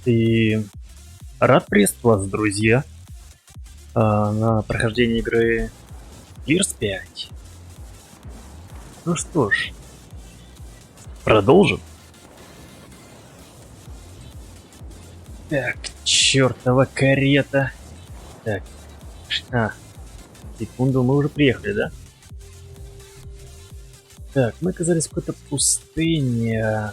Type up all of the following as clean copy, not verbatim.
И рад приветствовать вас, друзья, на прохождении игры Gears 5. Ну что ж, продолжим. Так, чертова карета. Так, секунду, мы уже приехали, да? Так, мы оказались в какой-то пустыне.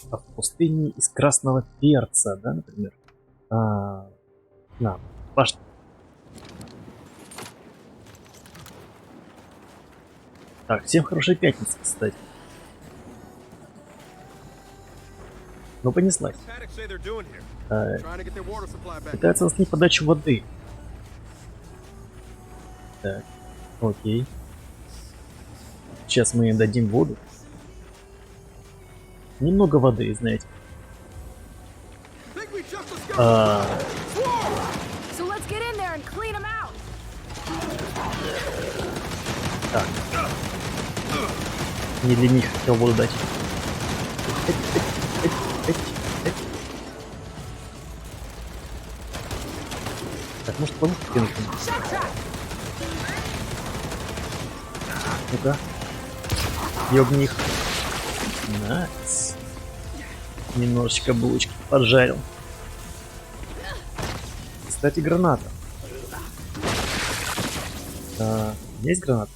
В пустыне из красного перца, да, например? На, башня. Так, всем хорошей пятницы, кстати. Ну, понеслась. Пытаются восстановить подачу воды. Так, окей. Сейчас мы им дадим воду. Немного воды, знаете. Так. Не для них хотел воду дать. Так, может получше кинуть? Ну-ка. Ёбни их. Найс. Немножечко булочки поджарил. Кстати, граната. Есть граната?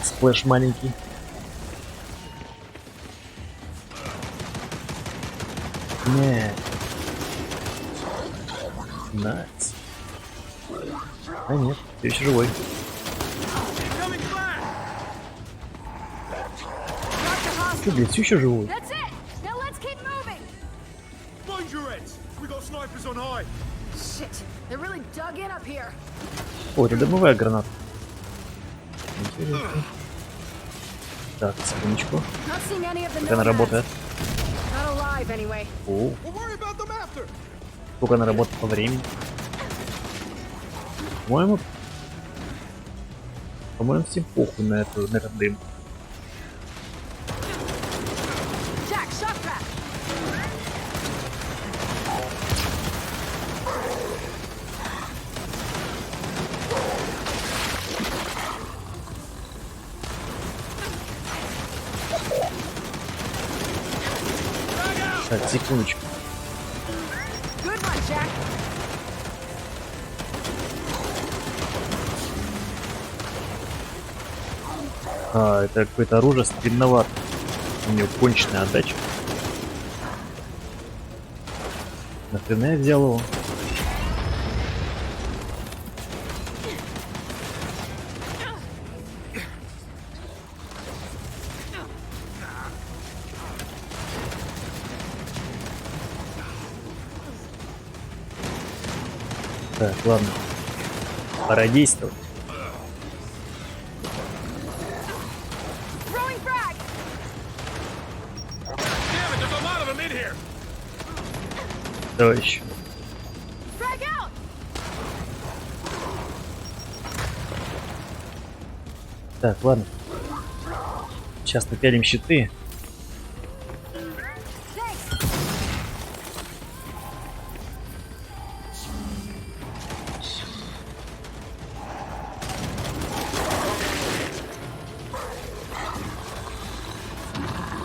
Сплэш маленький. Нет. Найс. А нет, ты еще живой. Что, блядь, все еще живой? О, это дымовая граната. Интересно. Так, секундочку. Как она работает? О. Сколько она работает по времени? По-моему, всем похуй на этот дым. Так, секундочку. Это какое-то оружие длинновато. У него конченая отдача. Нахрена я взял его? Так, ладно. Пора действовать. Давай еще. Так, ладно. Сейчас напялим щиты.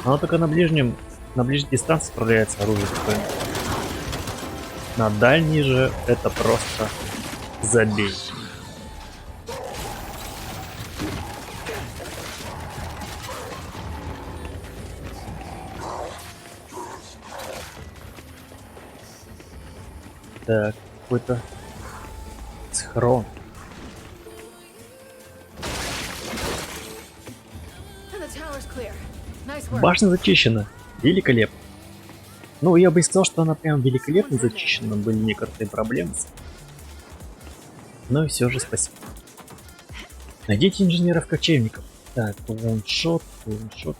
Оно только на ближней дистанции справляется оружие такое. На дальней же это просто забей. Так, какой-то схрон. Башня зачищена. Великолепно. Ну, я бы не сказал, что она прям великолепно зачищена. Были некоторые проблемы. Но все же спасибо. Найдите инженеров-кочевников. Так, лоншот, лоншот.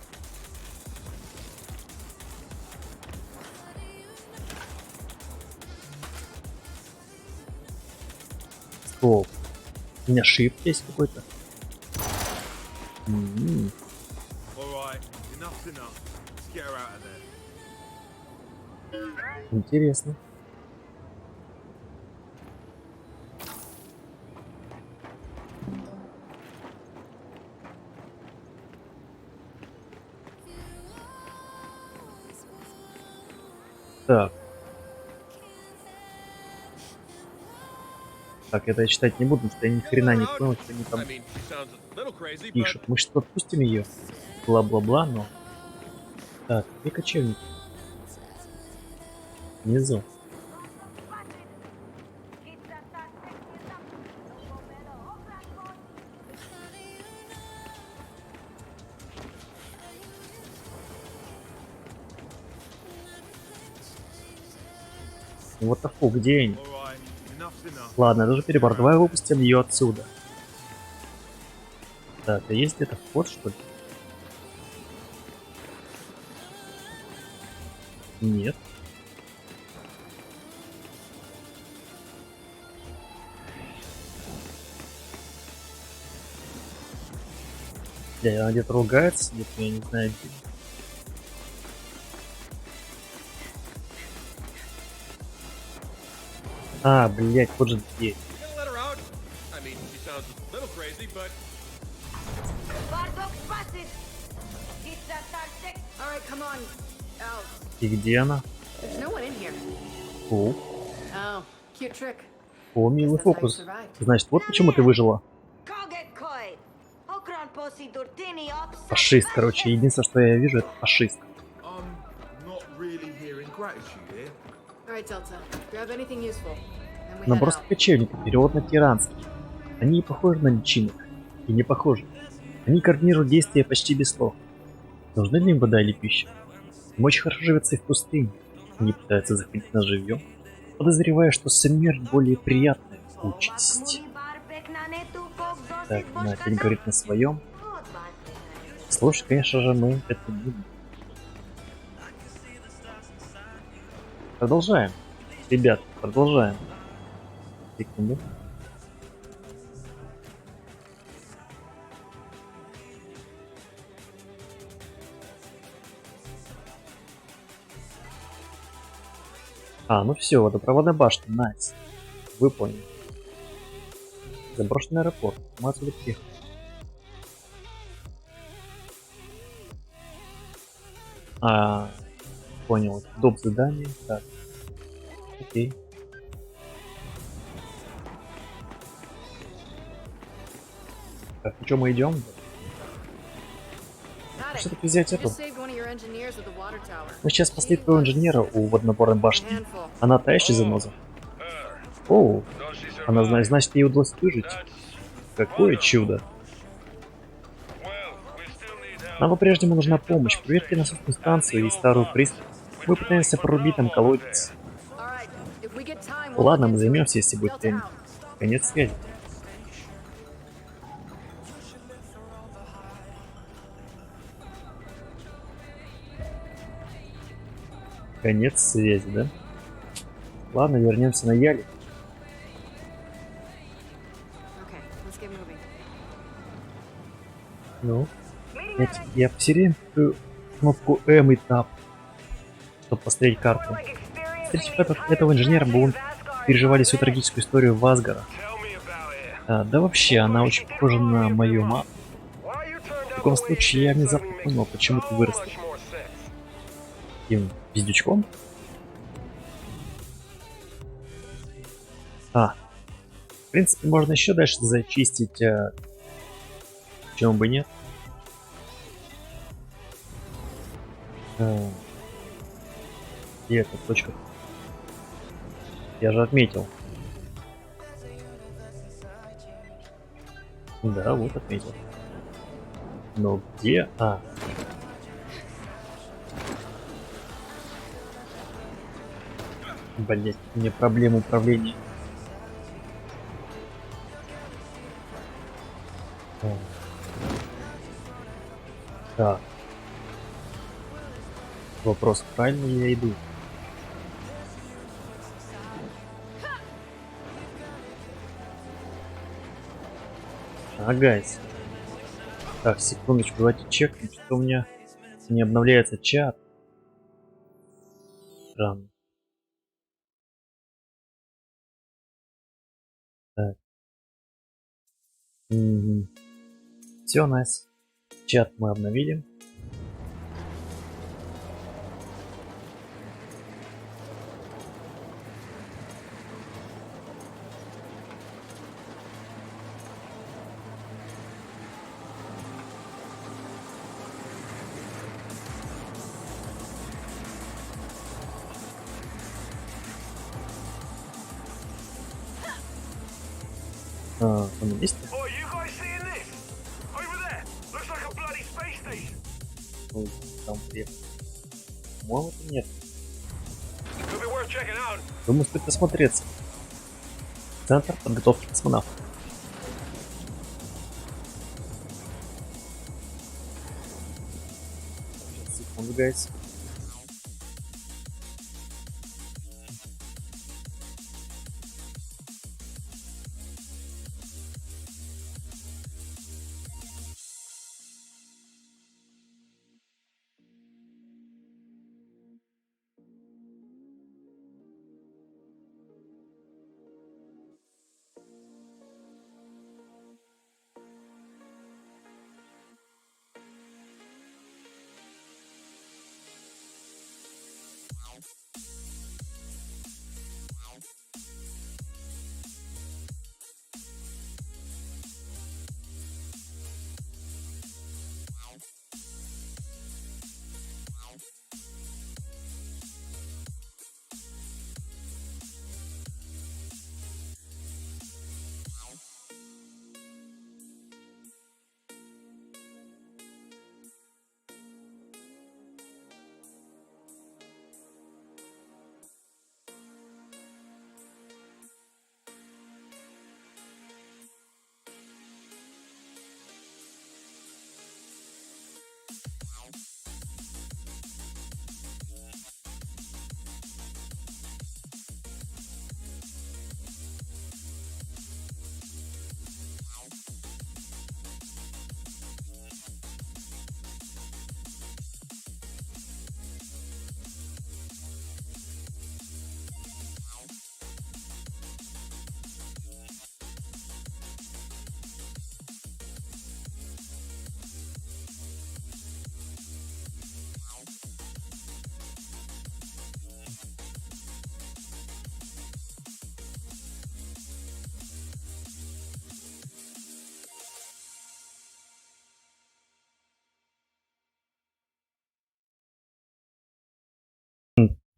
О, у меня шип есть какой-то. Alright, enough's enough. Let's get her out of there. Интересно. Так. Так, это я читать не буду, потому что я ни хрена не понял, что они там I mean, she sounds a little crazy, but пишут. Мы что, отпустим ее? Бла-бла-бла, но... Так, где кочевник? Внизу. Вот тафу, где они? alright, enough's enough. Ладно, это уже перебор. Давай выпустим ее отсюда. Так, а есть где-то вход, что ли? Нет. Бля, она где-то ругается, где-то я не знаю где. А, блять, вот же дверь. Gonna let her out. I mean, she sounds a little crazy, but All right, come on. Out. И где она? There's no one in here. О, Oh, cute trick. о, Guess милый that's how you фокус. survived. Значит, вот почему ты выжила. Фашист, короче. Единственное, что я вижу, это фашист. I'm not really hearing gratitude here. All right, Delta. Grab anything useful. Then we head Набросок out. кочевника, перевод на тиранский. Они не похожи на личинок. И не похожи. Они координируют действия почти без слов. Нужны ли им вода или пища? Им очень хорошо живется и в пустыне. Они пытаются захватить нас живьем, подозревая, что смерть более приятная участь. Так, она опять говорит на своем. Слушай, конечно же, мы это будем. Продолжаем. Ребят, продолжаем. Секунду. А, ну все, водопроводная башня, найс. Вы поняли. Заброшенный аэропорт. Мы отсюда приехали. А, понял. Доп задание. Так. Окей. Так, ну что, мы идем? Got it. Все-таки взять эту. Just saved one of your engineers at the water tower. Мы сейчас спасли твоего инженера у водонапорной башни. Handful. Она та еще заноза. Оу, она знает, значит, ей удалось выжить. Какое чудо. Нам по-прежнему нужна помощь. Проверьте насосную станцию и старую пристань. Мы пытаемся прорубить там колодец. All right. If we get time, we'll Ладно, look мы into займемся, it. если будет Delta время. out. Конец связи. Конец связи, да? Ладно, вернемся на Яли. Okay, let's get moving. Ну, я все время кнопку М и Tab, чтобы посмотреть карту. Встретив этого инженера, мы переживали всю трагическую историю Васгара. Да вообще, она очень похожа на мою маму. В таком случае я внезапно понял, почему ты выросла. Таким пиздючком? В принципе, можно еще дальше зачистить. Почему бы нет? И эта точка. Я же отметил. Да, вот отметил. Но где? Блять, у меня проблема управления. Так. Вопрос, правильно ли я иду? гайс. Так, секундочку, давайте чекнем, что у меня не обновляется чат. Странно. Так. Все, найс. Чат мы обновили. Мы на месте? Oh, you guys seeing this? Over there. Looks like a bloody space station. Ну, там приехали. По-моему, это нет. Could be worth checking out. Думаю, стоит осмотреться. Центр подготовки космонавтов. Сейчас, секунду, гайс.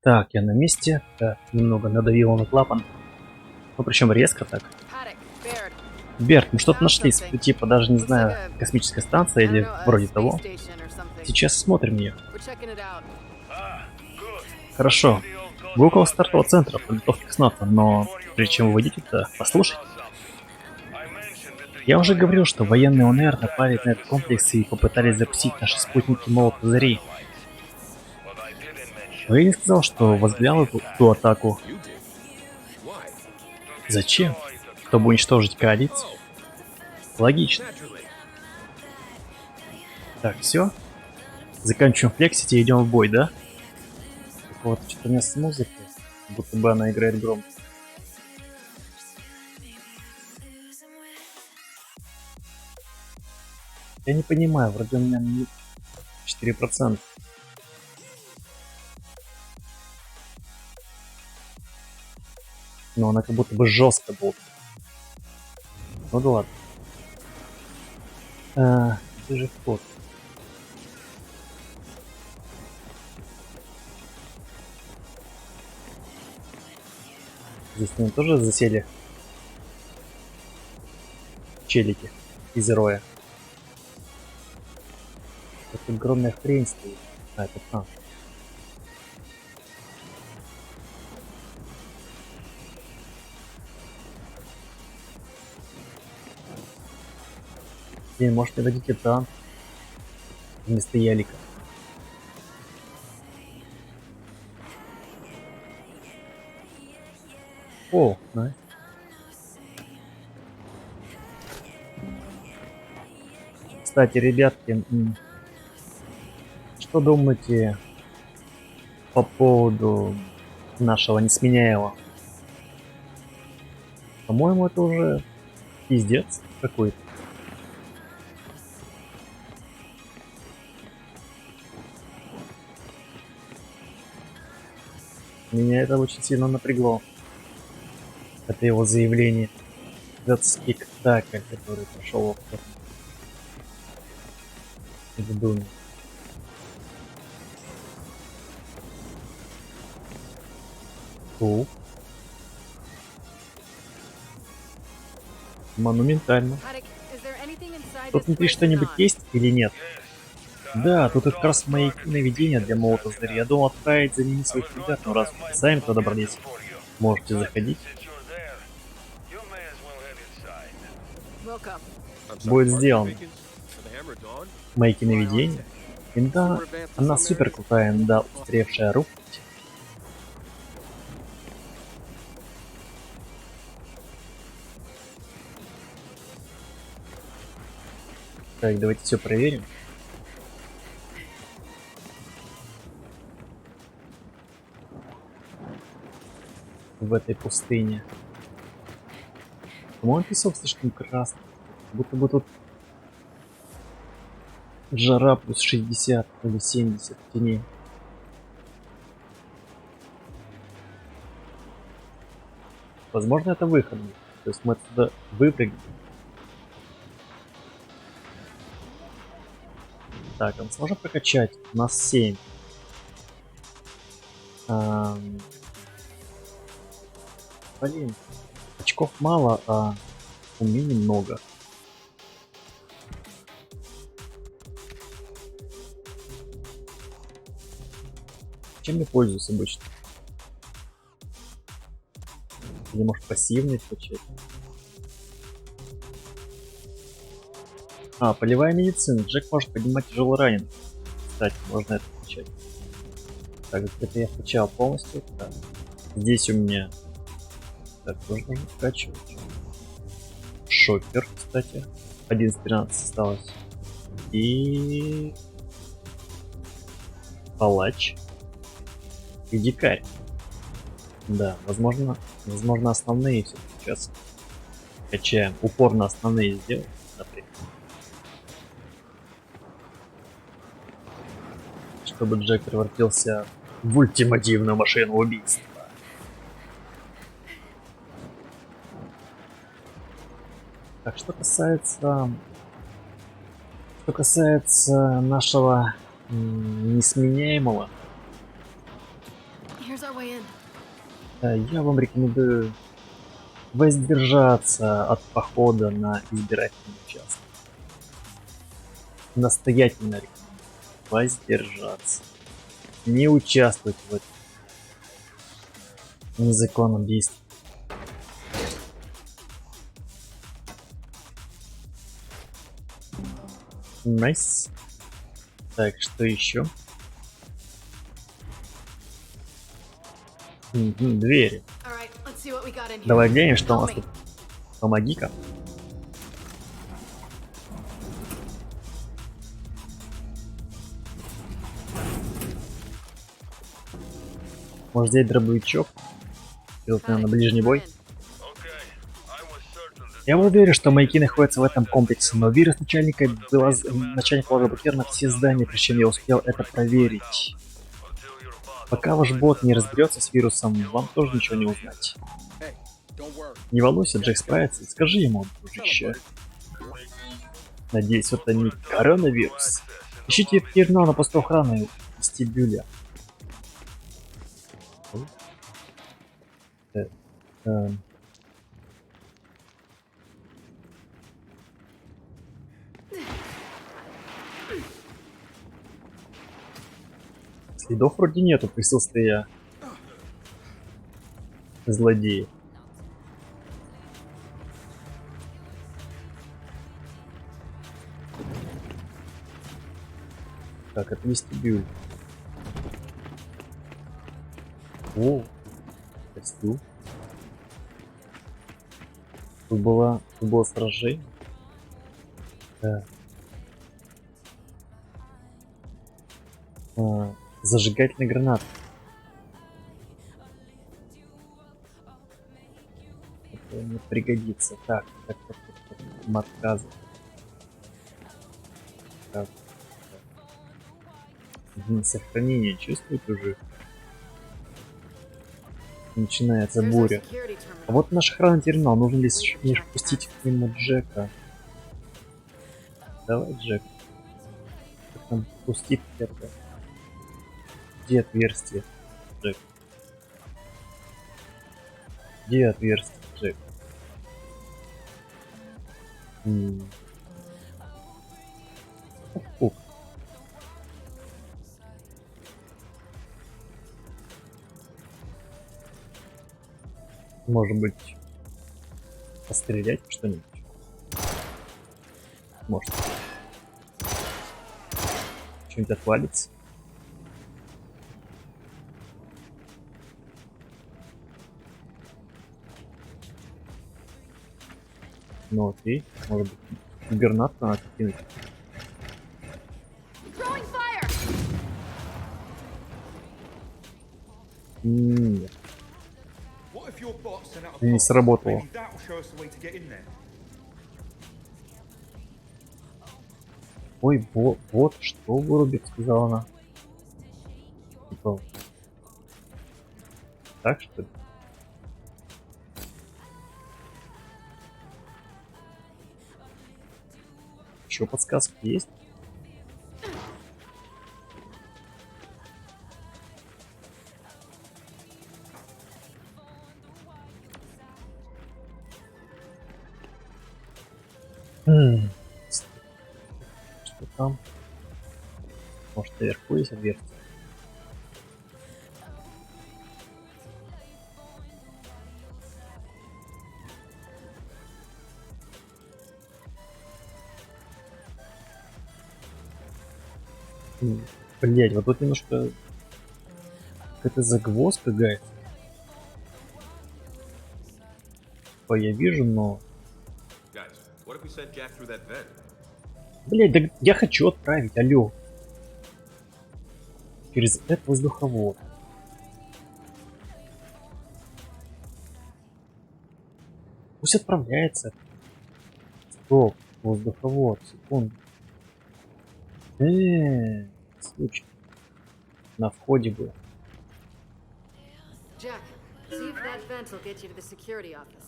Так, я на месте. Так, немного надавил на клапан. Ну, причем резко так. Haddock, Baird. Берт, мы что-то нашли. Типа, даже не знаю, космическая станция I don't или know, a вроде space того. station or something. Сейчас смотрим ее. We're checking it out. Хорошо. Вы около стартового центра подготовки к СНАТа, но прежде чем выводить это, послушайте. Я уже говорил, что военные ОНР напали на этот комплекс и попытались запустить наши спутники Молот Зари. Но я не сказал, что возглавил ту атаку. Зачем? Чтобы уничтожить коалицию? Логично. Так, все. Заканчиваем флексить и идем в бой, да? Так вот, что-то у меня с музыкой. Будто бы она играет громко. Я не понимаю, вроде у меня 4%. Но она как будто бы жестко будет. Ну да ладно. Где же вход? Здесь наверное, тоже засели челики из Роя. Это огромная хрень стоит. Это танк. Блин, может, мне дадите танк вместо ялика. О, найс. Кстати, ребятки, что думаете по поводу нашего несменяемого? По-моему, это уже пиздец какой-то. Меня это очень сильно напрягло. Это его заявление. Этот спектакль, который прошел в Думе. Монументально. Haddock, is there anything inside Тут this внутри place or что-нибудь not? есть или нет? Да, тут как раз мои наведения для молота зря. Я думал отправить за ними своих ребят, но раз вы сами туда добрались, можете заходить. Welcome. I'm sorry, Будет are you сделано. speaking for the Hammer of Dawn? Мои наведения. Инда, она супер крутая, инда, устаревшая рухлядь. Так, давайте все проверим. В этой пустыне. По-моему, песок слишком красный. Будто бы тут жара плюс 60 или 70 теней. Возможно, это выход. То есть мы отсюда выпрыгнем. Так, он сможет прокачать? У нас 7. Блин, очков мало, а умений много. Чем я пользуюсь обычно? Или может пассивный качать? А, полевая медицина. Джек может поднимать тяжело раненых. Кстати, можно это включать. Так, это я включал полностью. Так. Здесь у меня... Так, тоже нужно вкачивать. Шокер, кстати. 11-13 осталось. И... Палач. И дикарь. Да, возможно основные все сейчас качаем. Упор на основные сделаем, например. Чтобы Джек превратился в ультимативную машину убийства. Так, что касается нашего несменяемого, Here's our way in. я вам рекомендую воздержаться от похода на избирательный участок. Настоятельно рекомендую воздержаться. Не участвовать в этом незаконном действии. Найс. Так, что еще? Двери. All right, let's see what we got in here. Давай глянем, что у нас Help me. тут. Помоги-ка. Может взять дробовичок? И вот, наверное, на ближний бой. Я был уверен, что маяки находятся в этом комплексе, но вирус начальник положил блокировать на все здания, прежде чем я успел это проверить. Пока ваш бот не разберется с вирусом, вам тоже ничего не узнать. Не волнуйся, Джек справится. Скажи ему, дружище. Надеюсь, это не коронавирус. Ищите терминал на посту охраны вестибюля. Следов вроде нету присутствия злодеев. Так, это вестибюль. О, костюм. Тут было сражение. Да. Зажигательный гранат. Это не пригодится. Так. Матказы. Так. Сохранение чувствует уже. Начинается There's our буря. security А terminal. вот наш охранный терминал. Нужно лишь пустить к нему Джека. Давай, Джек. Как там пустить это? Где отверстие, Джек? Где отверстие, Джек? Фух. Может быть, пострелять в что-нибудь? Может. Что-нибудь отвалится? Ну окей, может быть, гранату надо кинуть. Throwing fire! Нет, What if your bot sent out a не pulse? сработало. Maybe that will show us the way to get in there. Ой, вот что вырубит, сказала она. Типа, так что ли? Еще подсказки есть? М, Что там? Может, наверху есть отверстие? Блять, вот тут немножко какая-то загвоздка, гайд. Я вижу, но... Guys, what if we sent Jack through that vent? Блять, да я хочу отправить, алло. Через этот воздуховод. Пусть отправляется. Стоп, воздуховод, секунду. Случай. На входе был. Jack, see if that vent will get you to the security office.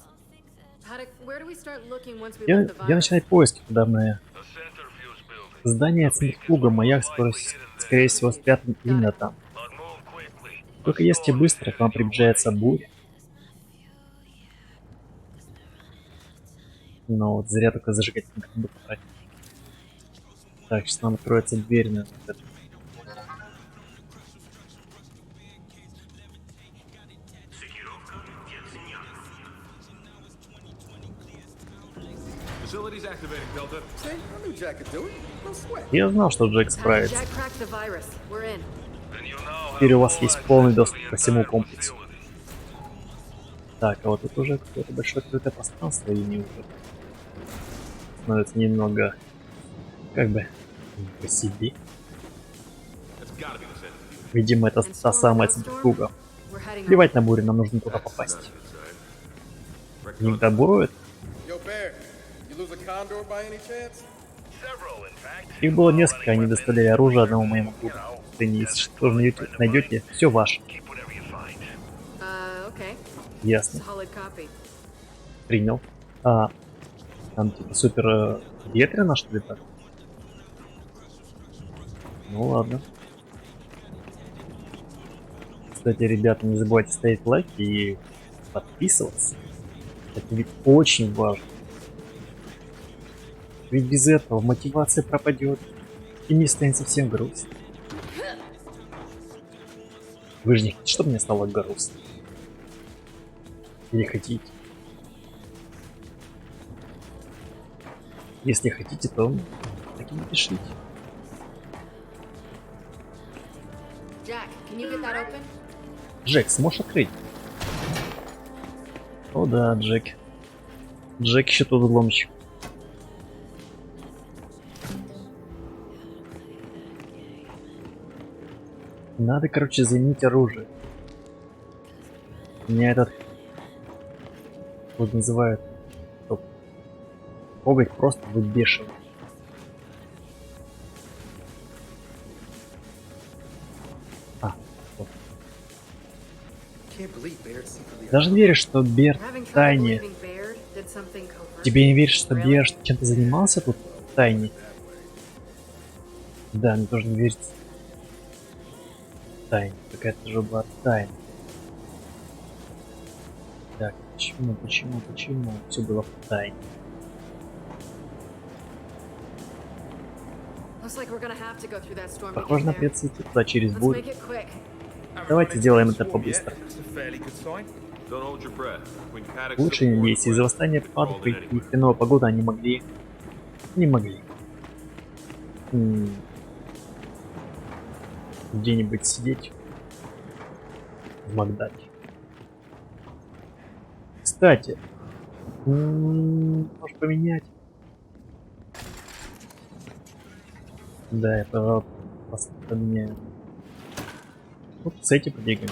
Haddock, where do we start looking once we Я let the virus? начинаю поиски подобные. Здание центрифуга, маяк, скорее всего, спрятан именно там. Только если быстро к вам приближается буря. Но вот зря только зажигательный гранат потратить. Так, сейчас нам откроется дверь на этот. Facilities activating, Delta. See, I knew Jack could do it. No sweat. Я знал, что Джек Haddock, справится. Jack cracked the virus. We're in. Теперь у вас есть полный доступ ко всему комплексу. Так, а вот тут уже какое-то большое открытое пространство, и не уже становится немного, как бы, не по себе. That's gotta be the centrifuge. Видимо, это And та storm самая without storm? центрифуга. We're heading out. Плевать на бурю, нам нужно туда That's попасть. sounds inside. Не доброет. Yo, Bear, you lose a condor by any chance? Их было несколько, они доставляли оружие одному моему другу. Если что найдете, все ваше. Okay. Ясно, Solid copy. принял. А, там типа супер ветрено, что ли, так? Ну ладно. Кстати, ребята, не забывайте ставить лайки и подписываться. Это ведь очень важно. Ведь без этого мотивация пропадет. И мне станет совсем грустно. Вы же не хотите, чтобы мне стало грустно? Или хотите? Если хотите, то так и напишите. Jack, can you get that open? Джек, сможешь открыть? О да, Джек. Джек еще тот взломщик. Надо, короче, заменить оружие. Меня этот... Вот называют... Стоп. Коготь просто выбешивает. А, вот. Can't believe Baird secretly. Даже не веришь, что Берт Having в trouble тайне... believing Baird did something covert? Тебе не веришь, что Really? Берт чем-то занимался тут в тайне? Да, мне тоже не верится. Тайна. Какая-то же была тайна. Так, почему? Все было в тайне. Looks like we're gonna have to go through that storm to Похоже get на there. придется идти туда через Let's бурю. make it quick. Давайте сделаем это побыстро. That's a fairly good sign. Don't hold your breath. When Caddox Лучше не лезть. Из-за восстания падов и хреновой погоды они могли... Не могли. Где-нибудь сидеть в Магдаде. Кстати, может поменять? Да, я, пожалуй, поменяю. Вот с этим подвигаем.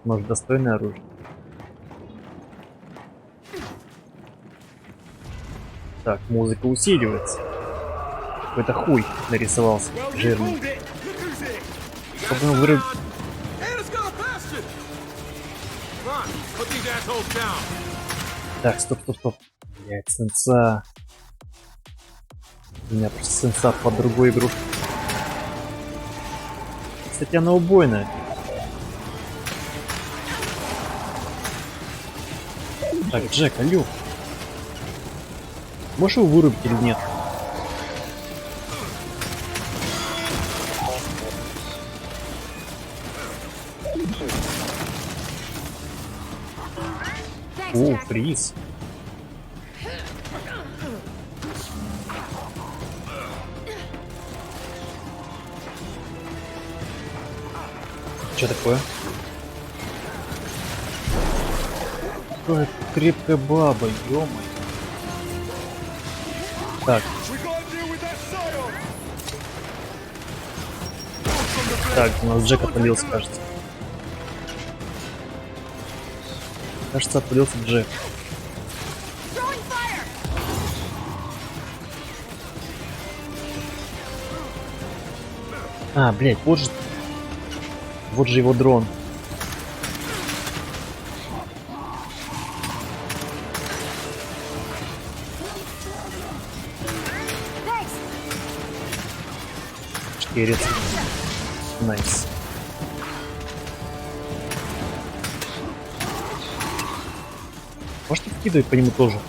Может, достойное оружие. Так, музыка усиливается. Какой-то хуй нарисовался. Well, you Жирный. pulled it. Look who's here. Чтобы он выруб... And it's got a bastion! Come on, put these assholes down. Так, стоп. Блять, сенса. У меня просто сенса под другую игрушку. Кстати, она убойная. Так, Джек, алё. Можешь его вырубить или нет? Thanks, О, Jack. приз. Что такое? Какая крепкая баба, ё-моё. Так, We gotta deal with that silo. так, у нас Джек отвалился, кажется. Кажется, отвалился Джек. А, блять, вот же... Вот же его дрон. Шкерец. Найс. Может, вкидывать по нему тоже?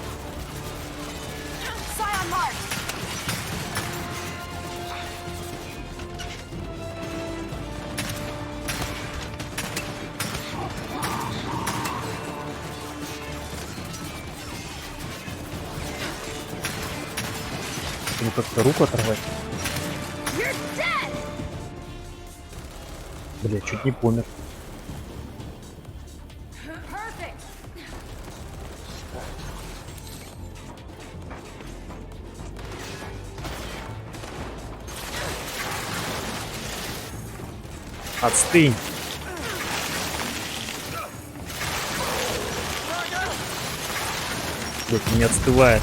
Ему как-то руку оторвать. Бля, чуть не помер. Отстынь. Блять, не отстывает.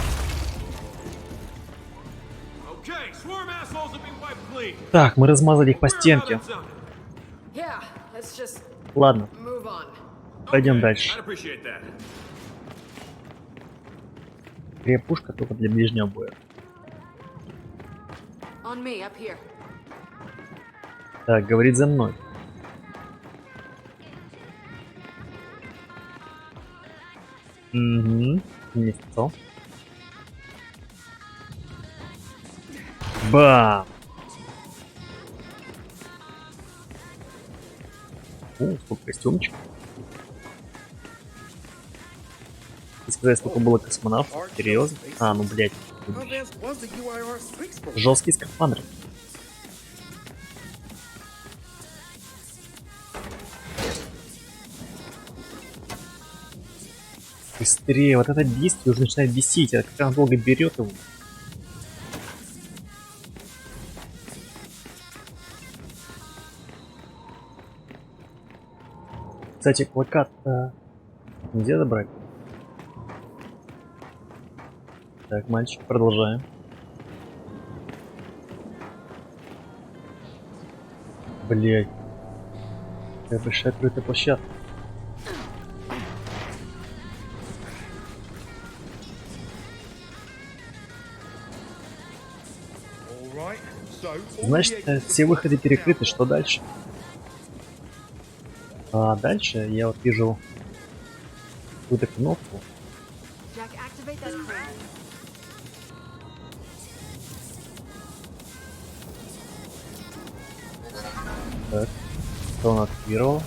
Okay, swarm assholes have been wiped clean. Так, мы размазали их по We're out стенке. of zone. Yeah, let's just Ладно, move on. пойдем Okay, дальше. I'd appreciate that. Пушка только для ближнего боя. On me, up here. Так, говорит за мной. Угу. Не спал. Бам! О, сколько костюмчиков. Ты сказать, сколько было космонавтов? Серьезно? А, ну блять. How advanced was the UIR space program? Жесткий скафандр. Быстрее, вот это действие уже начинает бесить, а как она долго берет его. Кстати, плакат нельзя забрать. Так, мальчик, продолжаем. Блять. Какая большая открытая площадка. All right. So, all Значит, the все выходы перекрыты. Что дальше? А дальше я вот вижу какую-то кнопку. Jack, activate that crane. Так, что он активировал?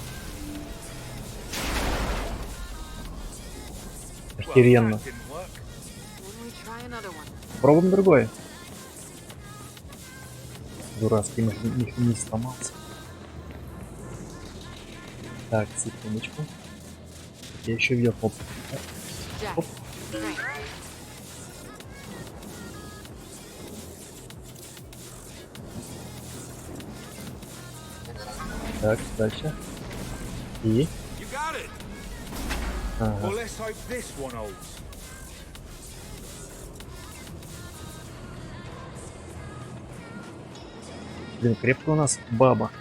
Охеренно. that didn't work. When we try another one. Пробуем другой. Дурацкий механизм сломался. Так, секундочку. Я еще видел кнопку. Jack, Оп. crane. Так, дальше. И... You got it. Ага. Well, let's hope this one holds. Блин, крепко у нас баба.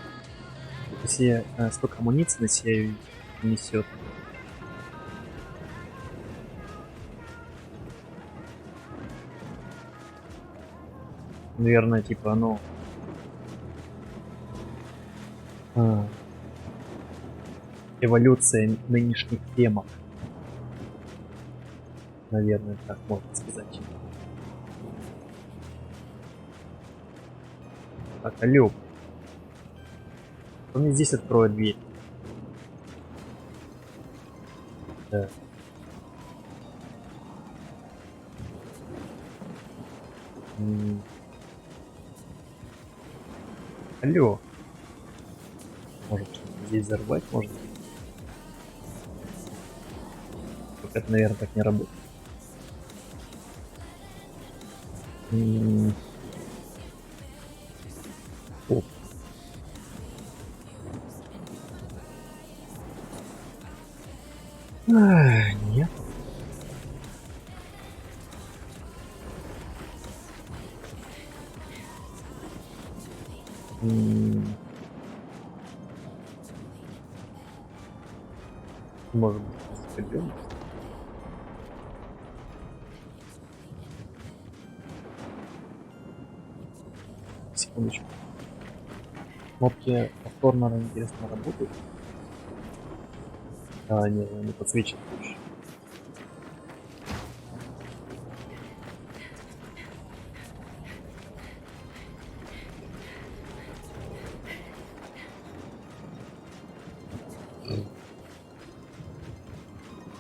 Если столько амуниции на себя несет. Наверное, типа, ну... эволюция нынешних темок. Наверное, так можно сказать. Так, алло. Кто мне здесь откроет дверь? Так. Алло. Может, здесь взорвать можно? Только это, наверное, так не работает. Оп. Нет. Может быть, пойдем? Секундочку. Кнопки повторно, интересно, работают. А, нет, они подсвечивают лучше.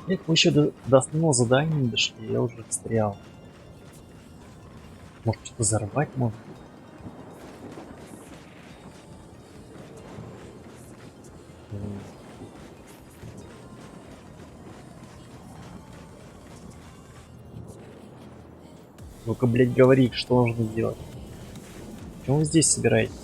Нет, мы еще до основного задания не дошли, я уже встрял. Может, что-то взорвать можно? Ну-ка, блядь, говори, что нужно сделать. Почему вы здесь собираетесь?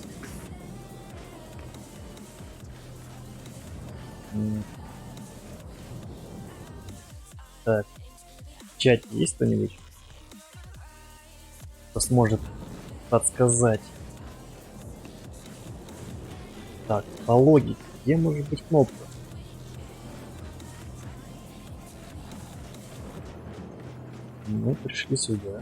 Так. В чате есть кто-нибудь? Кто сможет подсказать? Так, по логике, где может быть кнопка? Мы пришли сюда.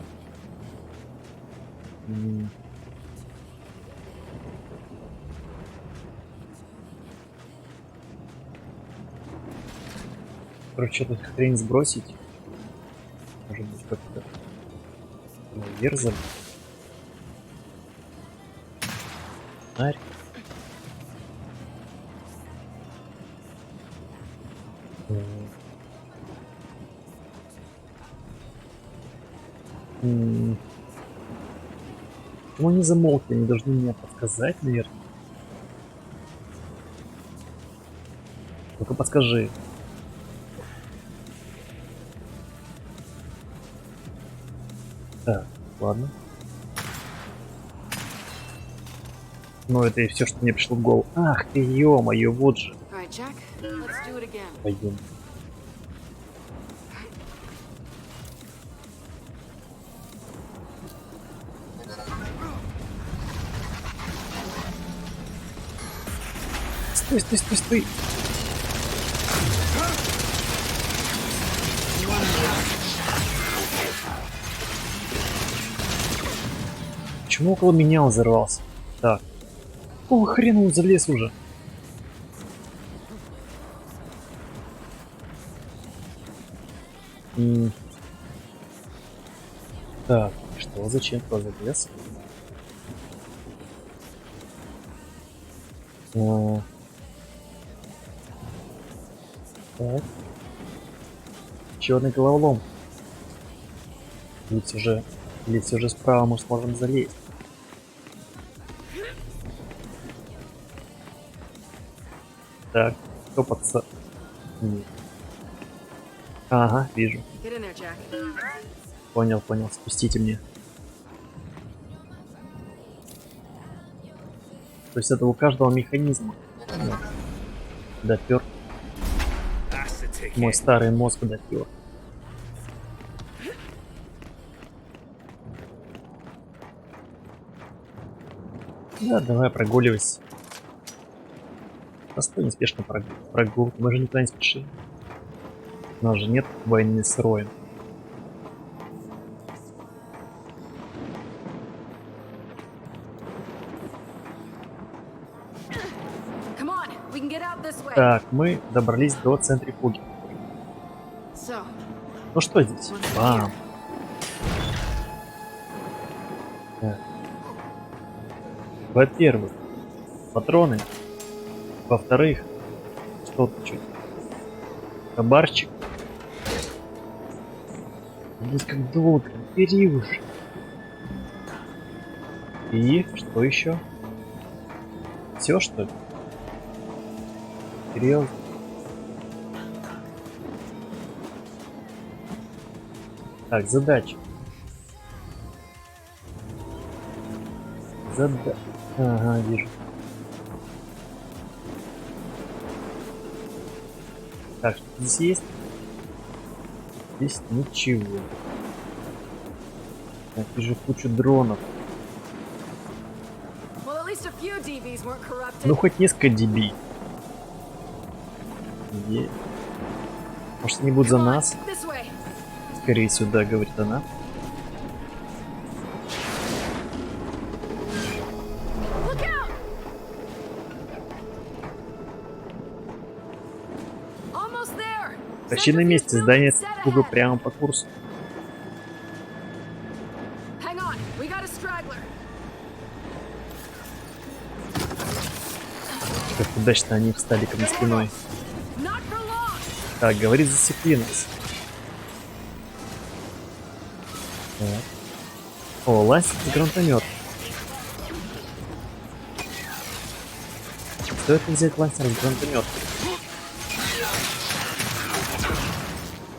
Короче, эту хрень сбросить. Может быть, как-то наверх забить. Фонарь. Почему они замолкли? Они должны меня подсказать, наверное. Только подскажи. Так, ладно. Но это и все, что мне пришло в голову. Ах ты, ё-моё, вот же. All right, right, Jack. Let's do it again. Пойдем. Стой, стой, стой, стой. Почему около меня он взорвался? Так. Какого хрена он залез уже? Так, что, зачем кто залез? Так. Черный головолом. Ведь уже справа мы сможем залезть. Так, кто подса... Нет. Ага, вижу. Get in there, Jack. Понял, понял. Спустите мне. То есть это у каждого механизма. Допер. That's the ticket. Мой старый мозг допер. Да, давай прогуливайся. Простой, неспешно прогулка. Мы же никуда не спешим. У нас же нет войны с роем. Come on, we can get out this way. Так, мы добрались до центрифуги. So, Ну что здесь? Бам! Так. Во-первых, патроны. Во-вторых, что тут чуть? Кабарчик. Здесь как долго, бери уже. И что еще? Все что ли? Серьезно? Так, задача. Ага, вижу. Так, что здесь есть? Здесь ничего. Так, вижу кучу дронов. well, at least a few DVs weren't corrupted. Ну, хоть несколько DB. Может, они будут за Come on, нас? this way. Скорее сюда, говорит она. Look out! Almost there. Почти на месте. Здание центрифуга прямо по курсу. Hang on, we got a straggler. Как удачно они встали ко мне спиной. Not for long. Так, говорит, засекли нас. Так. О, лазит гранатомет. Стоит взять лансер с гранатомет.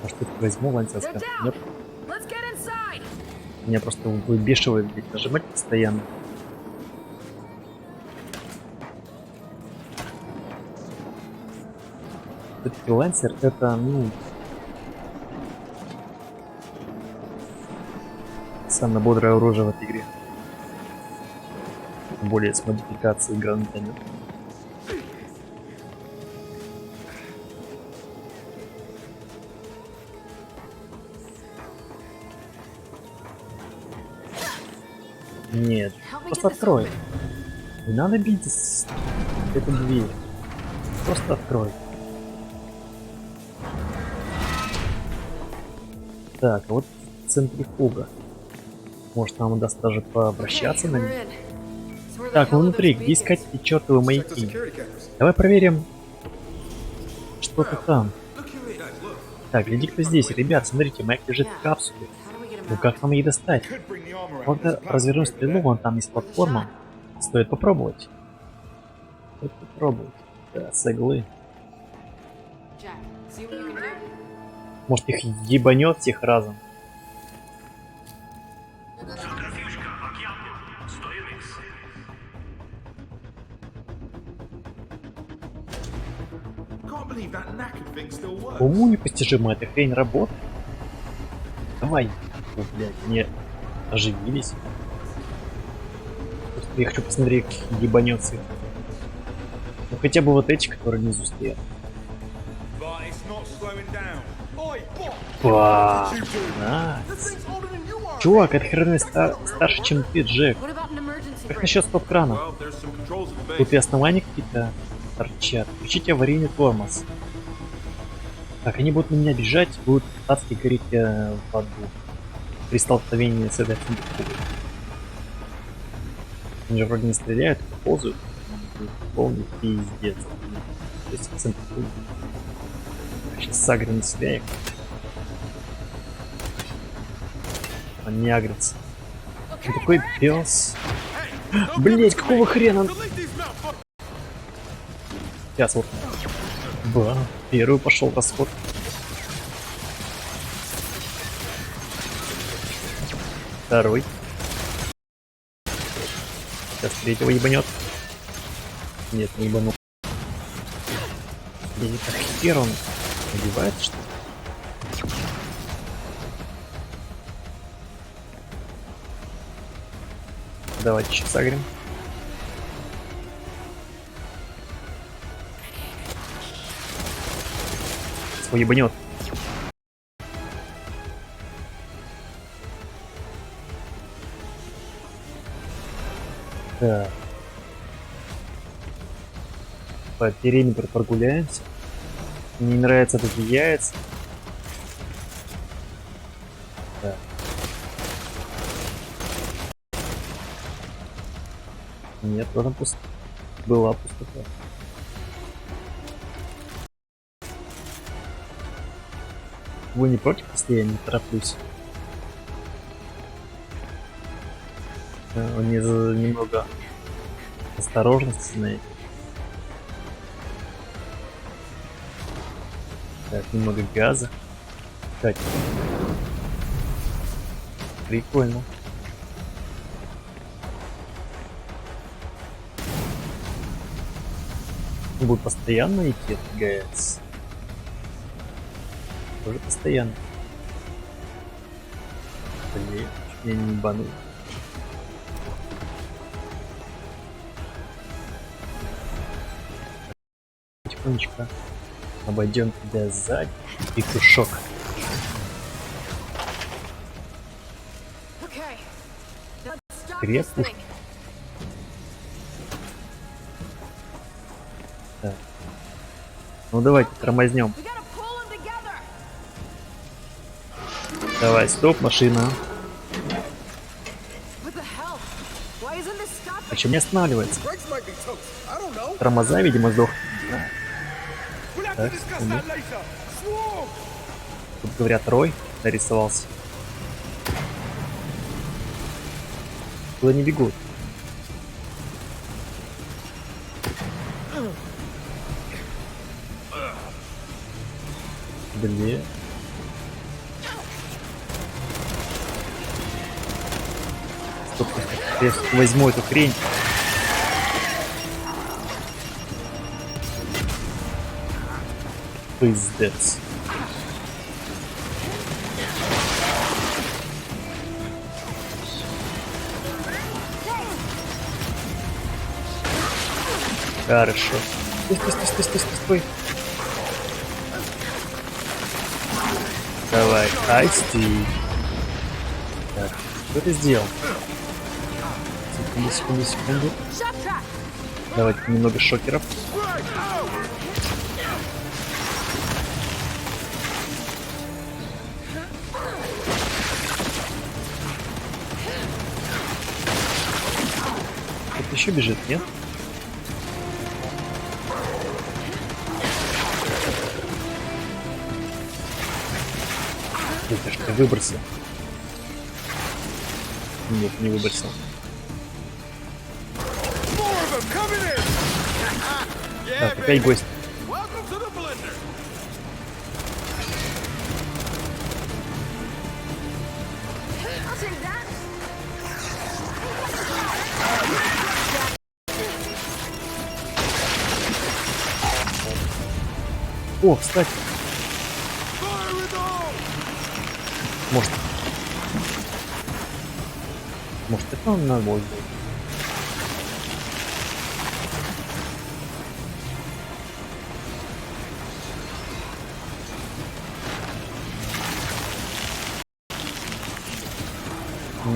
Может, я возьму лансер с They're гранатомет? down. Let's get inside. Меня просто выбешивает, ведь нажимать постоянно. Все-таки лансер это, ну, самое бодрое оружие в этой игре. Тем более с модификацией гранатомета. Нет, Help me просто get this открой. open. Не надо бить эту дверь. Просто открой. Так, а вот центрифуга. Может, нам удастся даже пообращаться Okay, на we're ней? in. So where the Так, hell are внутри, those где искать beacons? эти чертовы Check the маяки? security cameras. Давай проверим что-то там. Look at it, look. Так, гляди, кто здесь. Ребят, смотрите, маяк лежит в капсуле. How do we get him Ну out? как нам ее достать? Could bring the armor out. Когда There's a развернем platform over стрелу, there. вон там есть платформа. Стоит попробовать. Стоит попробовать. Да, с иглы. Jack, see what you can do. Может, их ебанет всех разом. believe that knackered thing still works. Уму непостижимо, эта хрень работает. Давай. О, блядь, не оживились. Просто я хочу посмотреть, как ебанется их. Ну хотя бы вот эти, которые внизу стоят. But it's not slowing down. Oi, bot! Па. You do. Найс. This thing's older than you are. Чувак, эта хрень старше, чем ты, Джек. What about an emergency Как brake? насчет стоп-крана? Well, there's some controls at the Тут и base. основания какие-то торчат. Включите аварийный тормоз. Так, они будут на меня бежать, будут адски гореть в аду. При столкновении с этой функцией. Они же вроде не стреляют, а ползают. Полный пиздец. То есть центр. Сейчас сагрю на себя их. Он не агрится. Он такой пес. Блять, какого хрена? Delete these mouthfuckers. Сейчас вот. Ба, первый пошел расход. Второй. Сейчас третьего ебанет. Нет, не ебанул. Я не так хер он убивается, что ли? Давайте сейчас сагрим. Свой ебанет. Так. По периметру прогуляемся. Мне не нравится этот яйца. Так. Нет, в этом пусто. Была пустота. Вы не против, если я не тороплюсь? Немного осторожности, знаете. Так, немного газа. Так. Прикольно. Он будет постоянно идти этот ГС. Тоже постоянно. Блин, чуть меня не ебанул. Потихонечку обойдем тебя сзади и кушок. Okay. Now let's stop this Крепкушка. thing. Так. Ну давайте тормознем. We gotta pull them together. Давай, стоп, машина. What the hell? Why isn't this stopping? Почему не останавливается? Brakes might be toast. I don't know. Тормоза, видимо, сдох. We'll have Так, to discuss секунду. that later. Swarm! Тут говорят, Рой нарисовался. Куда не бегут? Блин. Стоп, я возьму эту хрень. Пиздец. Хорошо. Стой. Давай, айсти. Так, что ты сделал? Секунду. Shock track. Давайте немного шокеров. Кто-то еще бежит, нет? Это ж ты выбросил. Нет, не выбросил. More of them coming in. Так, опять гость. Welcome to the blender. I'll take that. О, кстати, Fire in the hole! может... Может, это он на воздух?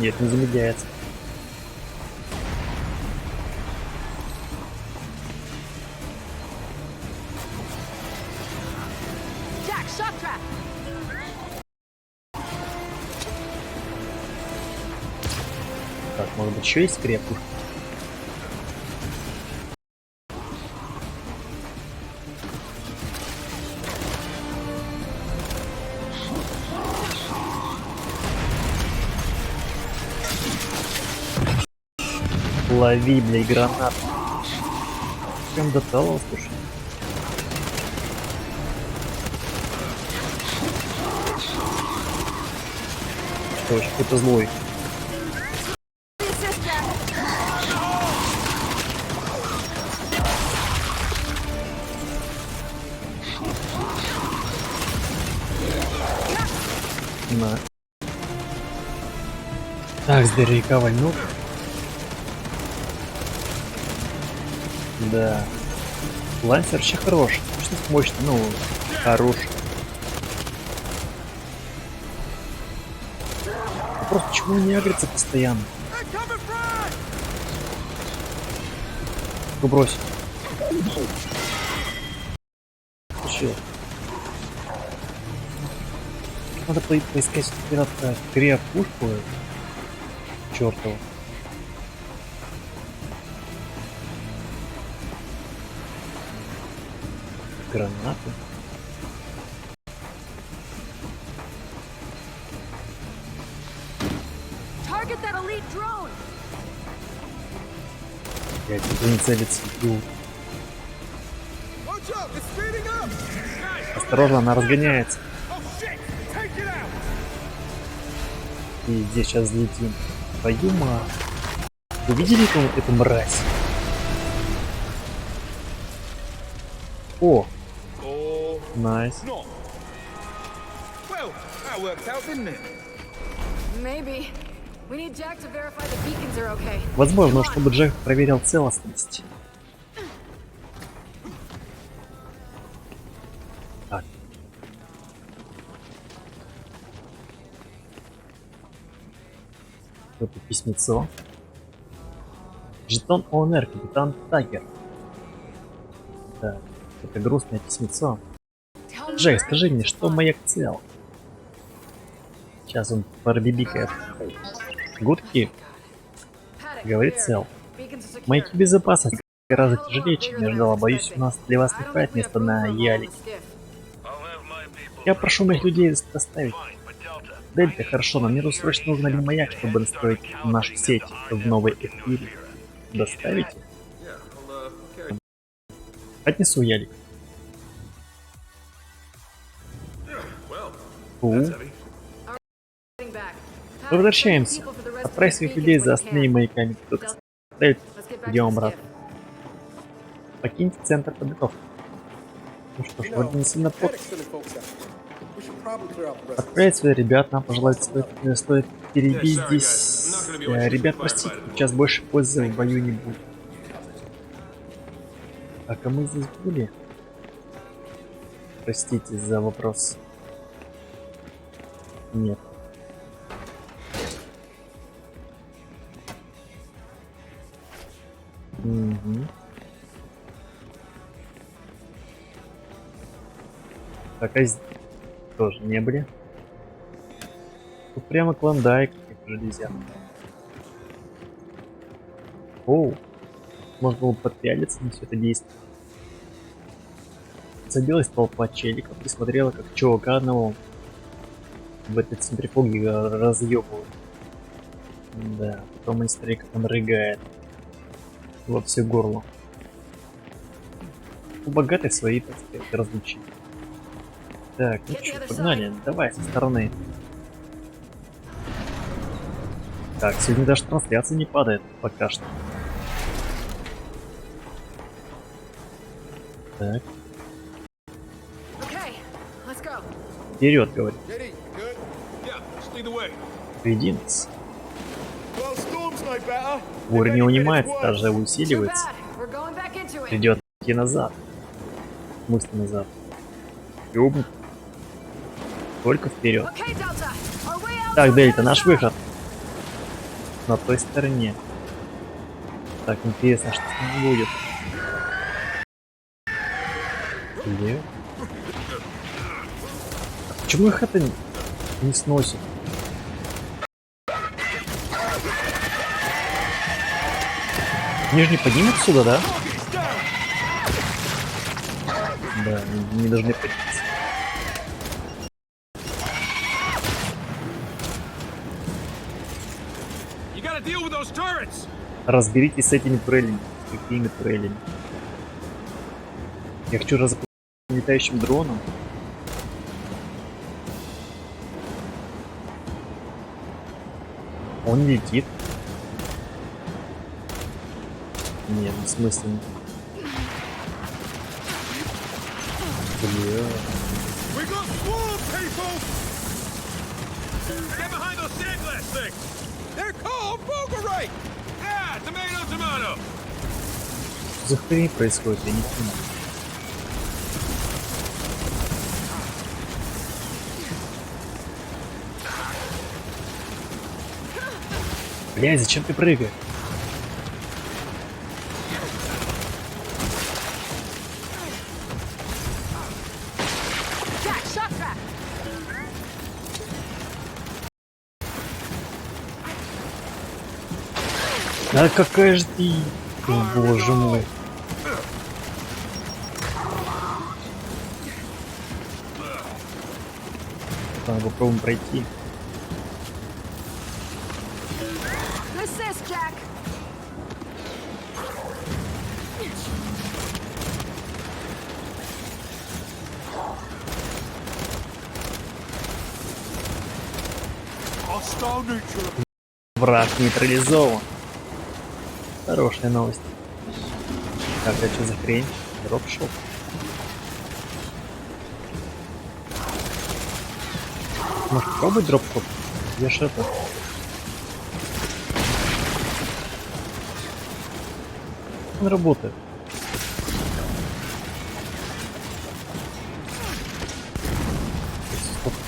Нет, не замедляется. Jack, shock trap! Так, может быть, еще есть крепкую? Лови, блядь, гранат. Прям доталил, слушай. Что, еще какой-то злой. Assist, Jack! На. Так, здоровяка вольнул. Да. Лансер вообще хорош. Что мощный, ну, хорош. Вопрос, почему он не агрится постоянно? They're coming from! Ну брось. Че? Надо поискать пирата крепушку. Чёртову. Гранаты. Target that elite drone! Я тебе не целится. Watch out! It's speeding up! Осторожно, она разгоняется. Oh shit! Take it out! И здесь сейчас взлетим. Твою мать. Вы видели эту мразь? О, Or найс. not? Well, that worked out, didn't it? Maybe. We need Jack to verify the beacons are okay. Возможно, чтобы Джек проверил целостность. Так. Это письмецо. Жетон ОНР, капитан Такер. Так, это грустное письмецо. Tell me Джек, where скажи мне, to что find. маяк цел? Сейчас он пробибикает. Гудки, Paddock, говорит here. цел. Beacons are secure. Маяки безопасности гораздо тяжелее, чем я ждала. Боюсь, у нас для вас не хватит места на Ялик. Я прошу моих людей доставить. Дельта, хорошо, но мне тут срочно нужен один маяк, чтобы настроить нашу сеть в новой эфире. Доставите? Yeah, I'll carry. Отнесу Ялик. Фу. Heading back. Paddock, Возвращаемся. send people for the rest of Отправь the своих beacons людей when за you остальными can. маяками. Дельта, Let's get back идем to the обратно. skiff. Покиньте центр подготовки. Ну что ж, You know, вроде не сильно плохо. Paddoc's sending folks out. We should probably clear out the rest of this. Отправить своих ребят, нам пожелать стоит перебить здесь. Ребят, простите, сейчас больше пользы в бою не будет. Так, а мы здесь были? Простите за вопрос. Нет. Угу. Так, а здесь тоже не были. Тут прямо клондайк, как железяк. Оу. Можно было подпялиться на все это действие. Забилась толпа челиков и смотрела, как чувака одного в этой центрифуге разъебывают. Да, потом они смотрели, как он рыгает во все горло. У богатых свои, так сказать, развлечения. Так, ну что, погнали, давай со стороны. Так, сегодня даже трансляция не падает пока что. Так. Вперед, говорит. JD, good? Yeah, just lead the way. Впереди нас. Well, storm's no better. Буря If не anything, унимается, it's worse. даже Too усиливается. bad. We're going back into it. Придет идти назад. Мысли назад. Ёбнут. Только вперед. Okay, Delta. Our way out. Так, Дельта, наш выход. На той стороне. Так, интересно, что с ним будет. Где? А почему их это не сносит? Они же не поднимут сюда, да? Да, не должны подняться. You gotta deal with those turrets. Разберитесь с этими турелями. Какими турелями? Я хочу разобраться с летающим дроном. Он летит. Нет, в смысле. Бля. We got swarm, people. Get behind those sand glass things. They're called Fulgurite! Yeah, tomato, tomato. Что за хрень происходит? Я не понимаю. Блядь, зачем ты прыгаешь? Jack, shot trap. А какая же ты... О, боже мой. Ладно, попробуем пройти. Assist, Jack. Hostile neutral. Враг нейтрализован. Хорошая новость. Так, это что за хрень? Дропшоп. Может попробовать дропшоп? Я ж это... Он работает.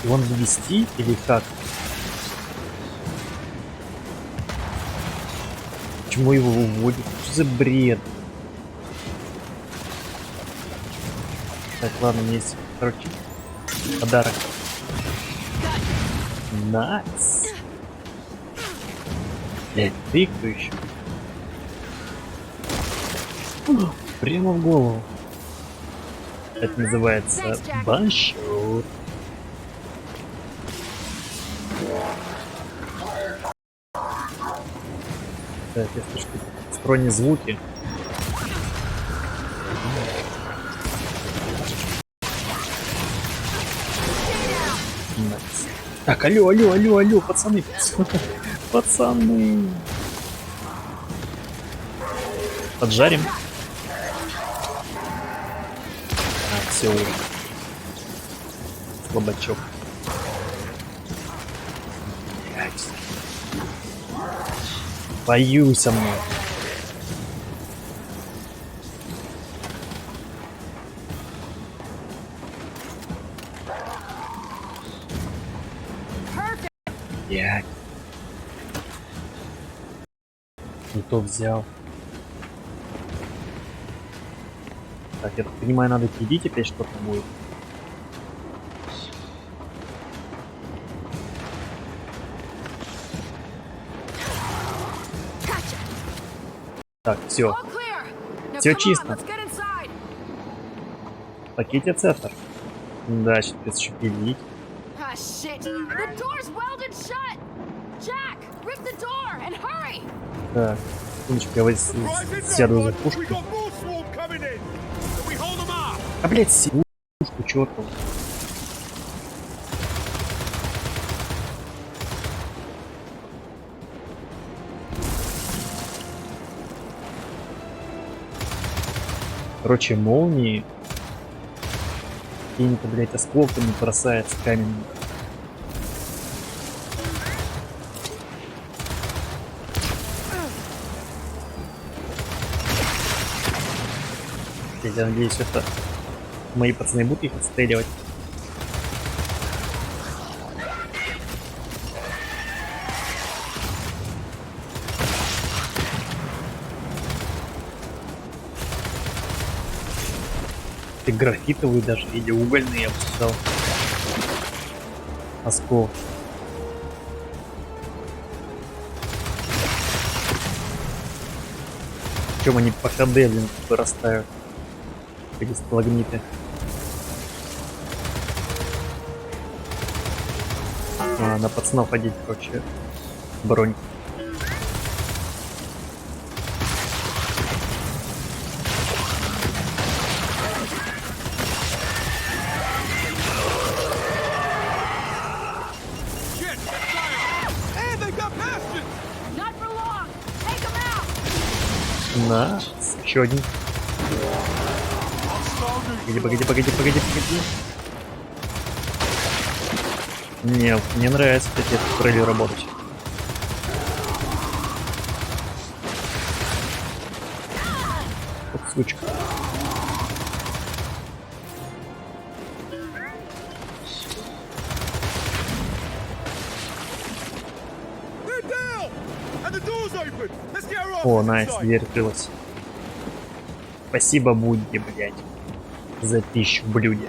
Он ввести или как? Почему его уводят? Что за бред? Так, ладно, у меня есть, короче, подарок. Найс. Блять, ты кто еще? Прямо в голову. Это называется баншот. Так, я слышу сторонние звуки. Найс. Так, алло, пацаны, пацаны. Поджарим. А, все уже. Слабачок. Блять. Боюсь со мной. Блять. Не то взял. Так, я так понимаю, надо кидить опять что-то будет. Так, все. All clear. Now Всё come on, чисто. let's get inside. В пакете центр. Да, сейчас еще пилить. Ah, shit. The door's welded shut. Jack, rip the door and hurry. Так, секундочку, я вот Right in сяду there, за bud. We пушку. got more swarm coming in. Can we hold them off? А, блядь, пушку чёртову. Короче, молнии какими-то, блядь, осколками бросается камень. Я надеюсь, это мои пацаны будут их отстреливать. Ты графитовые даже, или угольные, я бы сказал. Оскол. Причем они по КД, блин, вырастают. Эти сталагмиты. На пацанов одеть, короче, бронь. Shit! Fire! And they got bastards! Not for long! Take them out! На, еще один. Погоди. Нет, мне нравится такие крылья работать. Вот сучка. They're down! And the door's open! Let's get her off! О, найс, дверь открылась. Спасибо, Будди, блядь, за пищу в блюде.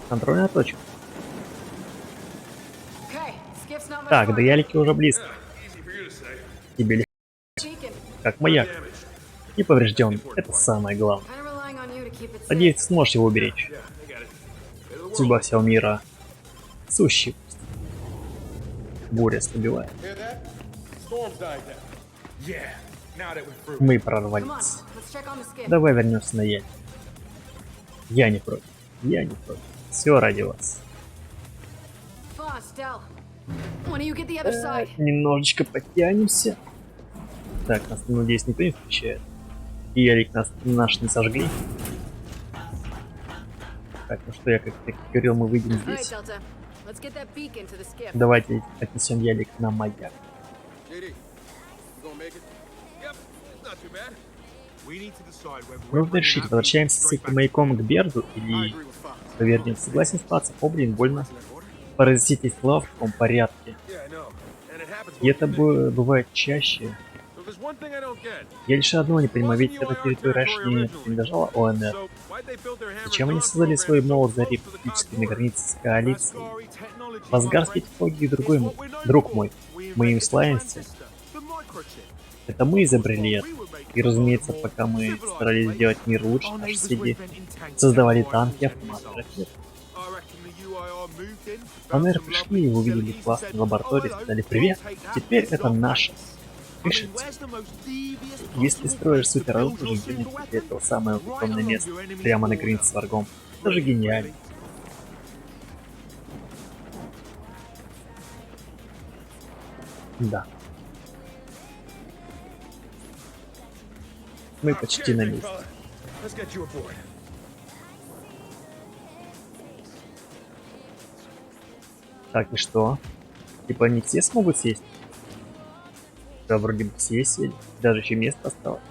Контрольная точка. Okay, Skip's not much Так, fun. да ялики уже близко. Easy for you to say. Тебе легко, Beacon. как маяк. Не поврежден. Это самое главное. Kinda relying on you to keep it safe. Надеюсь, ты сможешь его уберечь. Yeah, I got it. It'll Судьба всего мира. Сущий. Буря слабевает. Hear that? Storm's dying down. Yeah. Now that we're through. Мы Come on, прорвались. let's check on the skip. Давай вернемся на яль. Я не против. Я не против. Все ради вас. Boss, Del. When do you get the other side? Немножечко подтянемся. Так, нас, надеюсь, никто не встречает. И ялик нас наш не сожгли. Так, ну что, я как говорил, мы выйдем All right, здесь. Delta. Let's get that beacon to the skip. Давайте отнесем ялик на маяк. JD, you gonna make it? Yep, it's not too bad. We need to decide whether we're Нужно решить, возвращаемся с этим маяком к Берду I или agree with Fox. повернем. Согласен с Пацем. О, блин, больно. Паразитить слова в таком порядке. Yeah, I know. And it happens И это more than бывает чаще. So there's one thing I don't get. Я лишь одного не понимаю, ведь Wasn't эта UIR территория раньше territory не originally? принадлежала ОНР. So why'd they build their hammer Зачем они and создали dog свой program молот so Зари close to the практически на Cosmos? границе с коалицией? Asgari technology Васгарские operates технологии is другой, what we're known друг for. мой. We Мы им invented the славимся. transistor, the microchip. Это мы изобрели это. We were making И разумеется, a пока мы civilized старались place, сделать мир лучше, our наши neighbors соседи were inventing tanks, создавали and танки, rifles, автоматы, and ракеты. I reckon the UIR moved in, found ОНР some пришли и lovely увидели facilities классную and said, лабораторию, "Oh, сказали hello, привет, we'll take that, теперь this is это our наше. place." I mean, Пишите. where's the most devious Если possible строишь place to супероружие, build your где super для weapon? этого самое Right укромное along место, your enemy's прямо на border. границе с врагом. Это же Really, гениально. really. Да. Мы почти на месте. Let's get you aboard. Так, и что? Типа они все смогут сесть? Да, вроде бы все сели. Даже еще место осталось.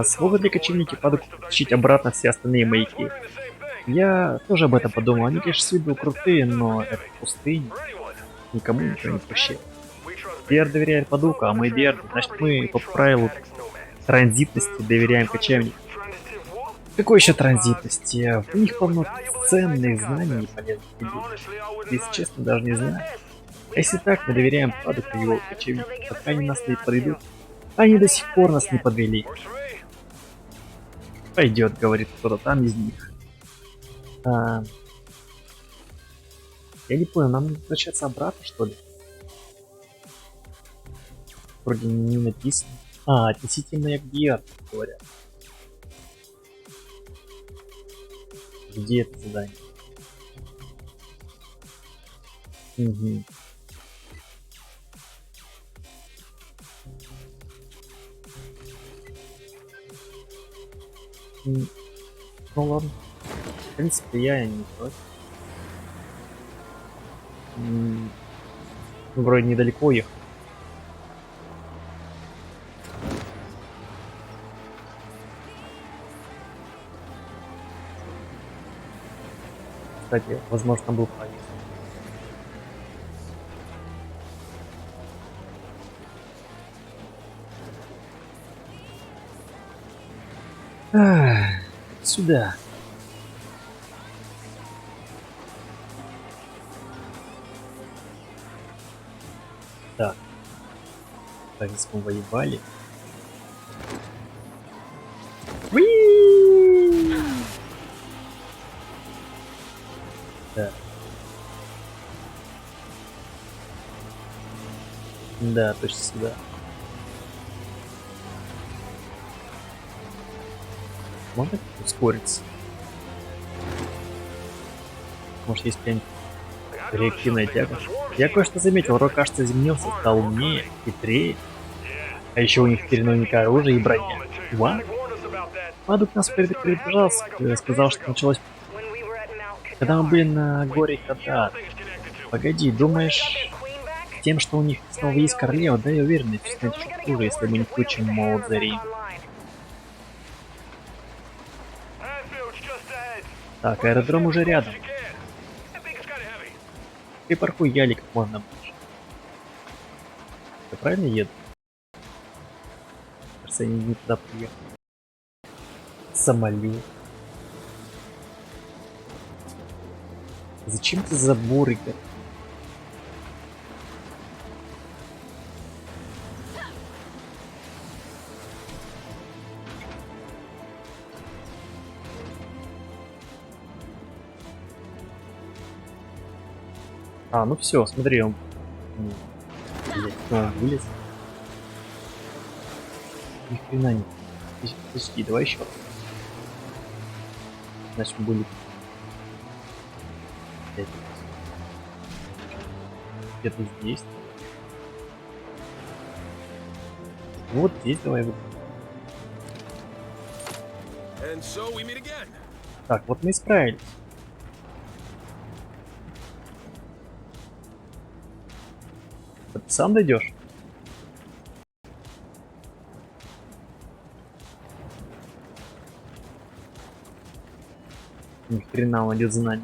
Смогут ли кочевники падок тащить обратно все остальные маяки? Я тоже об этом подумал. Они, конечно, с виду крутые, но это пустыня. Никому ничего не прощает. Бер доверяет Падуку, а мы Бер, значит мы по правилу транзитности доверяем кочевникам. Какой еще транзитности? У них полно ценных знаний и полезных идей. Если честно, даже не знаю. А если так, мы доверяем Падуку и его кочевникам, пока они нас не подведут. Они до сих пор нас не подвели. Пойдет, говорит кто-то там из них. Я не понял, нам надо возвращаться обратно, что ли? Вроде не написано. Относительно к Бер, говорят. Где это задание? Угу. Ну ладно. В принципе, я не против. Вроде недалеко ехал. Кстати, возможно, там был проезд. Сюда. Так. Так, здесь мы воевали. Уи! Так. Да, точно сюда. Можно ускориться? Может, есть какая-нибудь реактивная тяга? Я кое-что заметил, Рок, кажется, изменился, стал умнее, хитрее. А еще у них теперь наверняка оружие и броня. Вау! Падук нас предупреждал, сказал, что началось, когда мы были на горе Катар. Погоди, думаешь, тем, что у них снова есть королева, да, я уверен, это станет чуть хуже, если мы не включим молот Зари. Так, аэродром уже рядом. Припаркуй ялик как можно больше. Я правильно еду? Кажется, я не туда приехал. Самолет. Зачем ты заборы? А, ну все, смотри, он... Блять, он вылез. Ни хрена нет. Подожди, давай еще раз. Значит, мы были... Где-то здесь. Вот здесь давай. Так, вот мы и справились. Ты сам дойдешь? Ни хрена, он идет за нами.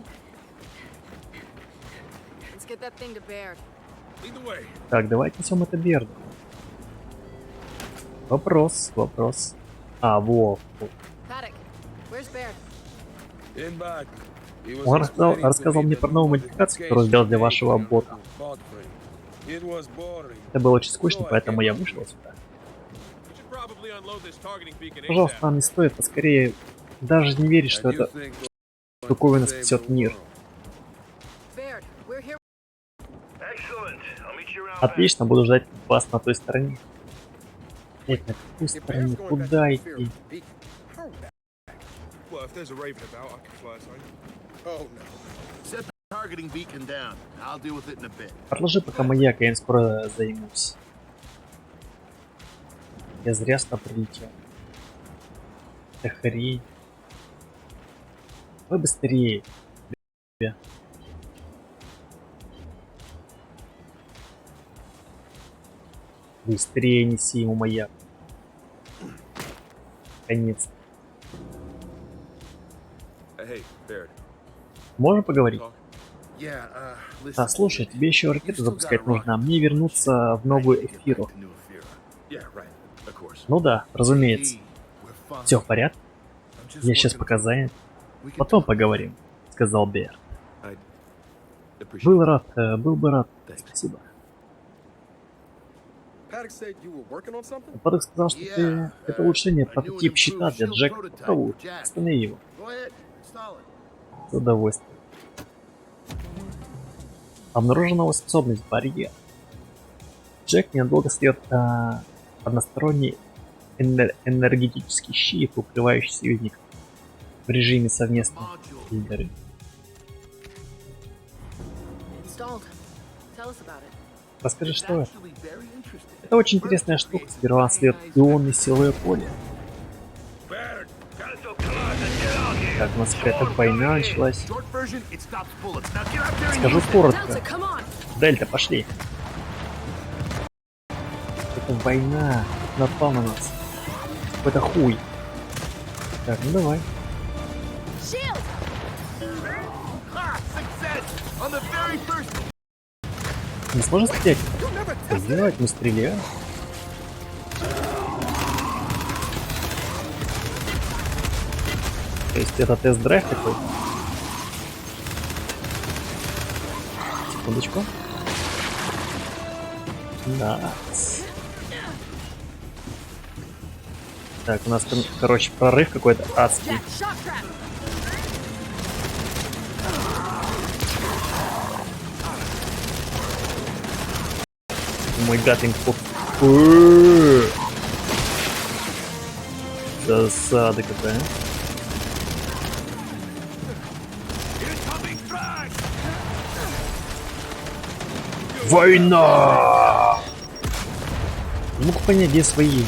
Так, давай отнесем это Берду. Вопрос. А, во. Он рассказал мне про новую модификацию, которую сделал для вашего бота. Это было очень скучно, поэтому я вышел сюда. Пожалуйста, нам не стоит, а скорее даже не верить, что эта штуковина спасет мир. Отлично, буду ждать вас на той стороне. Нет, на какой стороне? Куда идти? Отложи пока маяк, я им скоро займусь. Я зря сюда прилетел. Это хрень. Давай быстрее. Быстрее неси ему маяк. Конец. Можно поговорить? Да, слушай, тебе еще ракету запускать нужно, а мне вернуться в новую эфиру. Ну да, разумеется. Все в порядке? Я сейчас пока занят. Потом поговорим, сказал Берт. Был бы рад. Спасибо. Паддок сказал, что это улучшение прототип щита для Джека. Попробуй, останови его. С удовольствием. Обнаружена его способность барьер. Джек ненадолго создает односторонний энергетический щит, укрывающий союзников в режиме совместного Лидеры. Installed. Tell us about it. Расскажи, что это? Это очень интересная штука. Сперва след ионный силовое поле. Так, у нас какая-то война началась. Скажу коротко. Delta, come on! Дельта, пошли. Это война. Напал на нас. Это хуй. Так, ну давай. Shield! Не сможешь стрелять? Сделать, мы стреляем. То есть это тест-драйв такой? Секундочку. Да. Так, у нас там, короче, прорыв какой-то адский. Jack, shock trap! Мой гад им засада какая. Война! Не могу понять, где свои.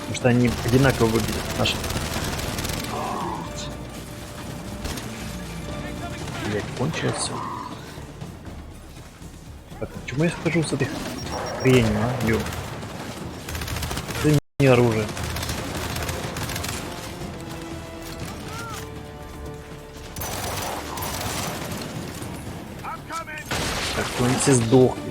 Потому что они одинаково выглядят, наши. Блять, кончилось все. Так, почему я схожу с этой хренью, а? Ё. Это не оружие. Так, они все сдохли.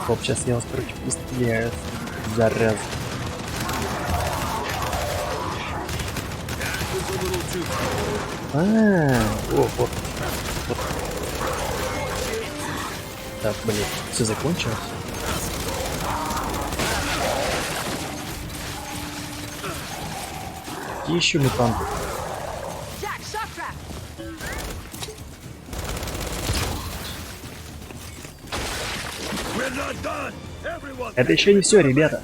Стоп, сейчас я вас, короче, пристреляю. Зараза. Вот. Так, блин, все закончилось. И еще мутанты. Jack, shock trap! Это еще не все, ребята.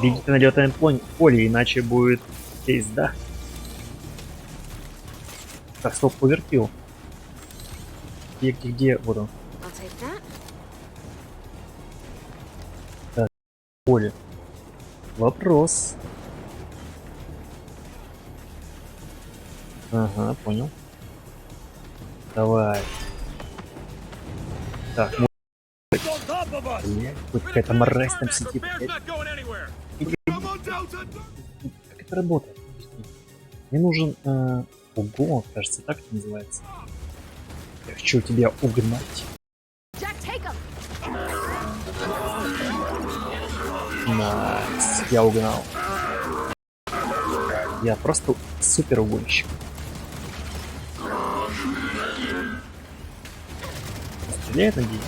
Бегите на летное поле, иначе будет пизда. Так, стоп, повертил. Где? Вот он. I'll take that. Поле. Вопрос. Ага, понял. Давай. Так, блядь, хоть какая-то мразь там сидит, блядь. Как это работает? Мне нужен угон, кажется, так это называется. Я хочу тебя угнать. Jack, take him! Найс, я угнал. Я просто супер угонщик. Стреляет, надеюсь?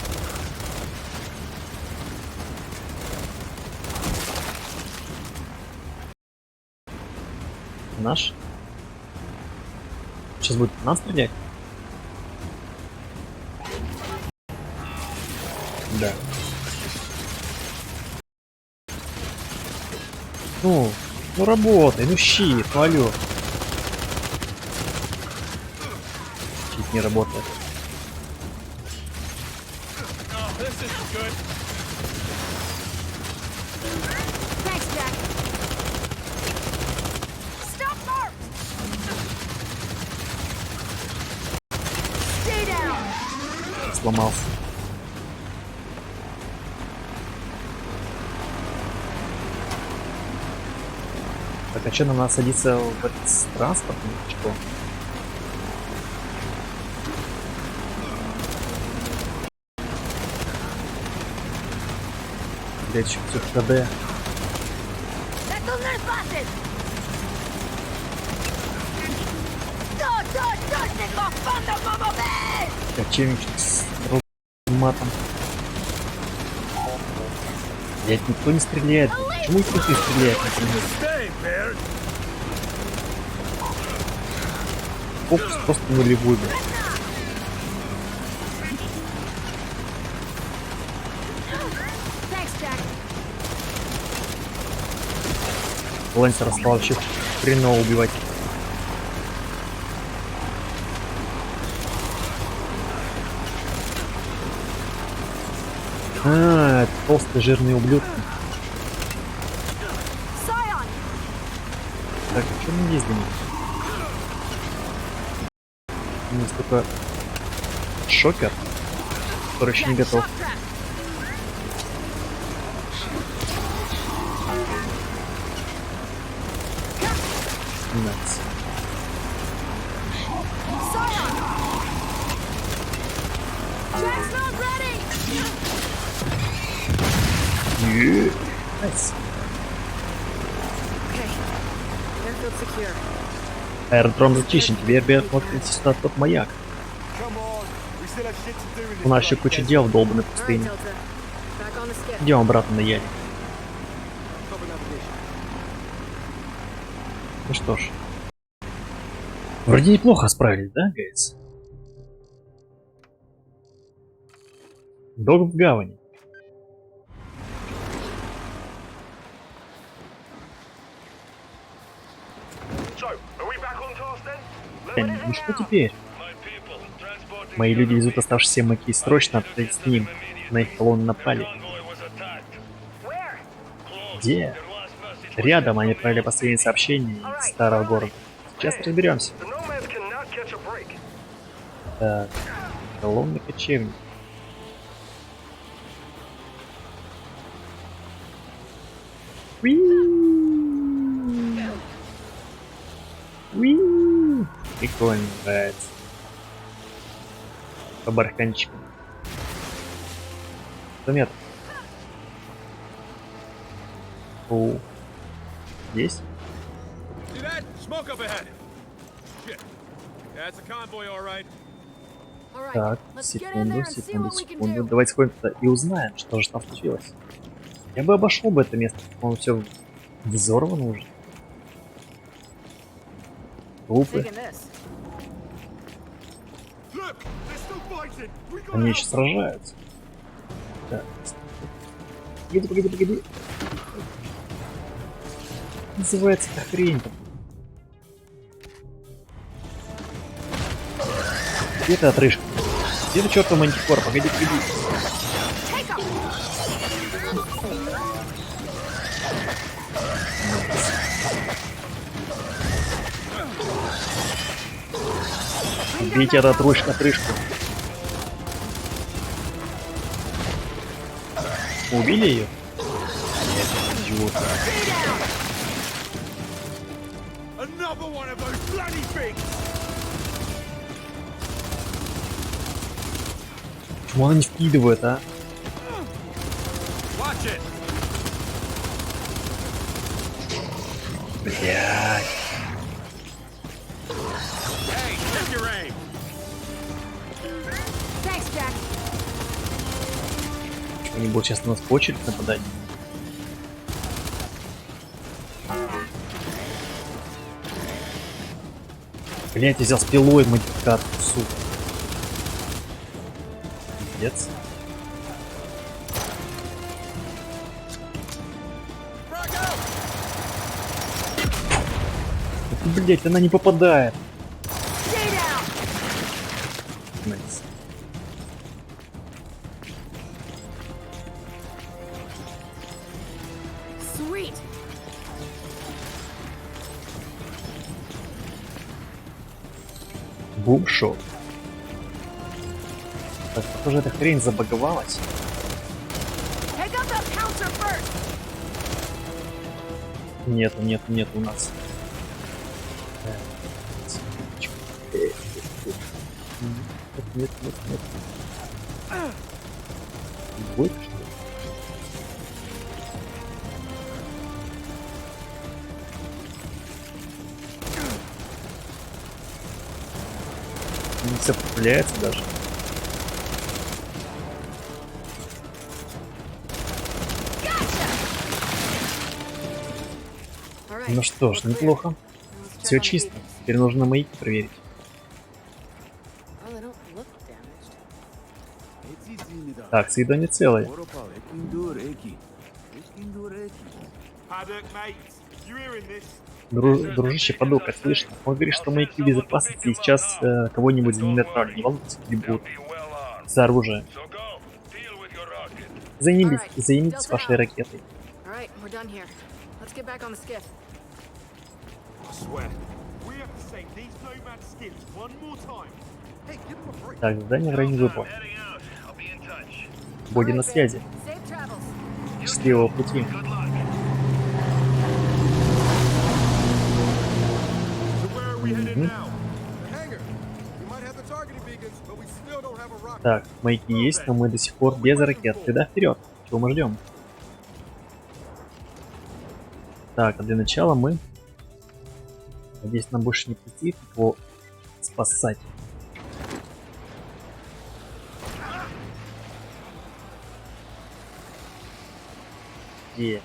Наш? Сейчас будет нас стрелять? Да. Ну работай, ну щит, ну алё. Щит не работает. Thanks, Jack! Stop Mark! Stay down! Сломался. Так, а что, нам надо садиться в этот транспорт? Что? Блять, еще все в КД. Так, чем с матом? Блять, никто не стреляет. Почему никто не стреляет, например? Фокус просто нулевой, блядь. Лэнсер стал вообще хреново убивать. А, это толстые жирные ублюдки. Scion! Так, а что мы ездим? У нас только шокер, который еще не готов. Shock trap. Nice. Scion! Jack's not ready! Nice. Okay. Airfield secure. Аэродром зачищен, теперь смотрите сюда тот маяк. Come on. We still have shit to do in this У нас еще bloody куча desert. дел в долбанной All right, пустыне. Delta. Back on the skip. Идем обратно на Яле. Copy navigation. Ну что ж. Вроде неплохо справились, да, гайз? Док в гавани. Ну что теперь? Мои люди везут оставшиеся маки. Срочно отправить с ним. На их колонны напали. Где? Рядом они отправили последнее сообщение из старого города. Сейчас разберемся. Так, колонны кочевник. Уи! Прикольно, нравится. По барханчику. 100 метров. О. Есть? See that? Smoke up ahead. Shit. Yeah, it's a convoy, all right. All right. Так, Let's get in секунду, there and see секунду, what we can секунду. do. Давайте сходим туда и узнаем, что же там случилось. Я бы обошел бы это место, по-моему, все взорвано уже. Трупы. Taking this. Look, they're still fighting. We got Они еще сражаются. Так. Погоди, погоди, погоди. Называется эта хрень там. Где эта отрыжка? Где эта чертова мантикора? Погоди, погоди. Take 'em! Бейте эту отрыжку. Убили ее? Нет, идиот. another one of those bloody things. Почему она не вкидывает, а? Watch it. Блядь. Hey, check your aim. Thanks, Jack. Что, они будут сейчас на нас по очереди нападать? Блять, я взял с пилой модификацию, сука. Пиздец. Блять, она не попадает. Stay down. Найс. Sweet. Бумшот. Так, похоже, эта хрень забаговалась. Take out the counter first. Нету, нету, нету у нас. Нет, нет, нет. Будет, что ли? Не сопротивляется даже. All right. Ну что ж, we're clear. неплохо. Now let's check Все on the чисто. vehicles. Теперь нужно маяки проверить. Oh, they don't look damaged. Так, с виду не целые. Paddock, mate. You hearing this? Дружище, подока, слышно? Он говорит, что маяки безопасности сейчас кого-нибудь заметрали. Не волнуйтесь, или будут с оружием. Займитесь вашей ракетой. All right, we're done here. Let's get back on the skiff. I swear. We have to save these nomad skips one more time. Hey, give him a break. Так, задание в районе выполнено. Будем на связи. Safe travels. Счастливого пути. So where are we headed now? The hangar. We might have the targeting beacons, but we still don't have a rocket. Так, маяки есть, но мы до сих пор без ракет. Тогда вперед. Чего мы ждем? Так, а для начала мы... Надеюсь, нам больше не прийти его спасать. Где?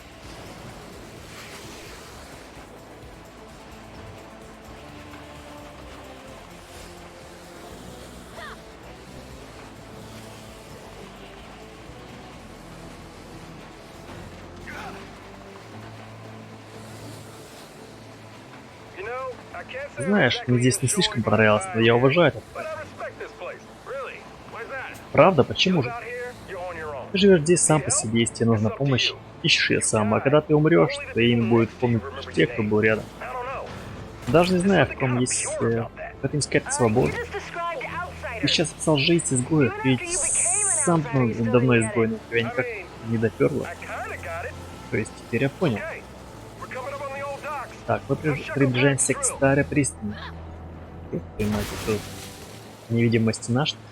Знаешь, мне здесь не слишком понравилось, но я уважаю этот парень. Правда? Почему же? Ты живешь здесь сам по себе, если тебе нужна помощь, ищешь ее сам, а когда ты умрешь, твое имя будет помнить лишь те, кто был рядом. Даже не знаю, в ком есть... в этом есть какая-то свобода. Ты сейчас спасал жизнь изгоев, ты ведь сам давно изгой, но тебя никак не доперло. То есть теперь я понял. Так, мы приближаемся к старой пристани. Понимаете, тут невидимая стена, что ли?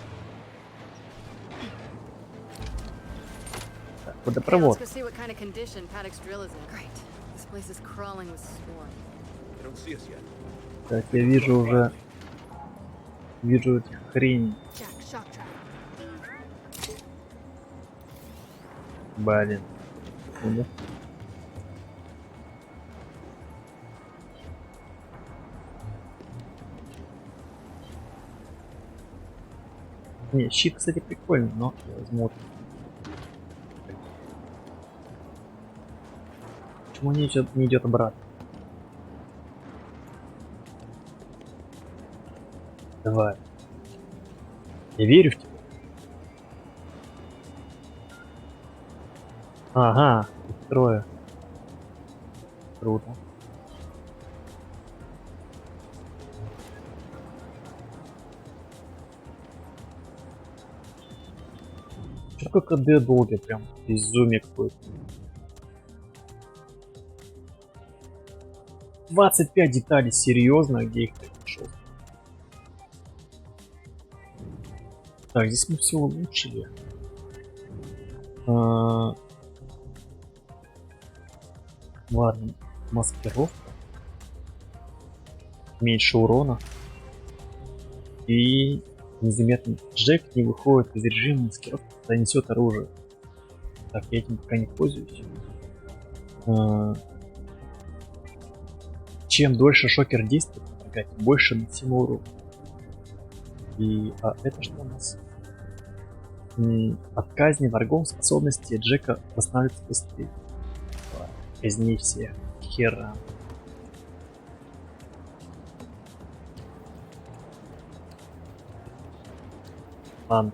Так, водопровод. Let's go see what kind of condition Paddock's drill is in. Great. This place is crawling with swarm. They don't see us yet. Так, я вижу уже... Вижу этих хрень. Jack, shock trap. Блин. Секунду. Не, щит, кстати, прикольный, но я возьму вот. Почему не идет обратно? Давай. Я верю в тебя. Ага, их трое. Круто. Что КД долго, прям безумие какое-то. 25 деталей, серьезно, где их нашел? Так, здесь мы все улучшили. Ладно, маскировка. Меньше урона. И незаметно Джек не выходит из режима маскировки, когда несет оружие. Так, я этим пока не пользуюсь. Чем дольше шокер действует, тем больше наносимого урона. И это что у нас? От казни врагом способности Джека восстанавливаются быстрее. Казни всех. Хера. Ладно.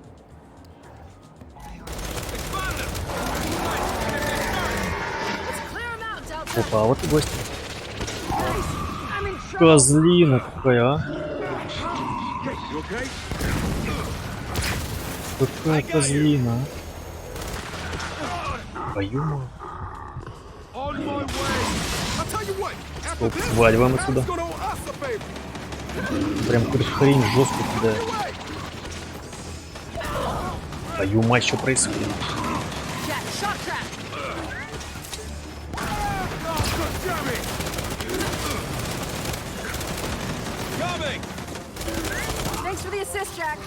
Опа, а вот и гости. Козлина какая, а? You okay? Какая козлина, а? Твою мать. On my way. I'll tell you what. After Стоп, this, сваливаем отсюда. it's gonna owe us a favor. Прям какую-то хрень жестко туда. Твою мать, что происходит? Jack, shock trap. Damn it! Coming! Thanks for the assist, Jack.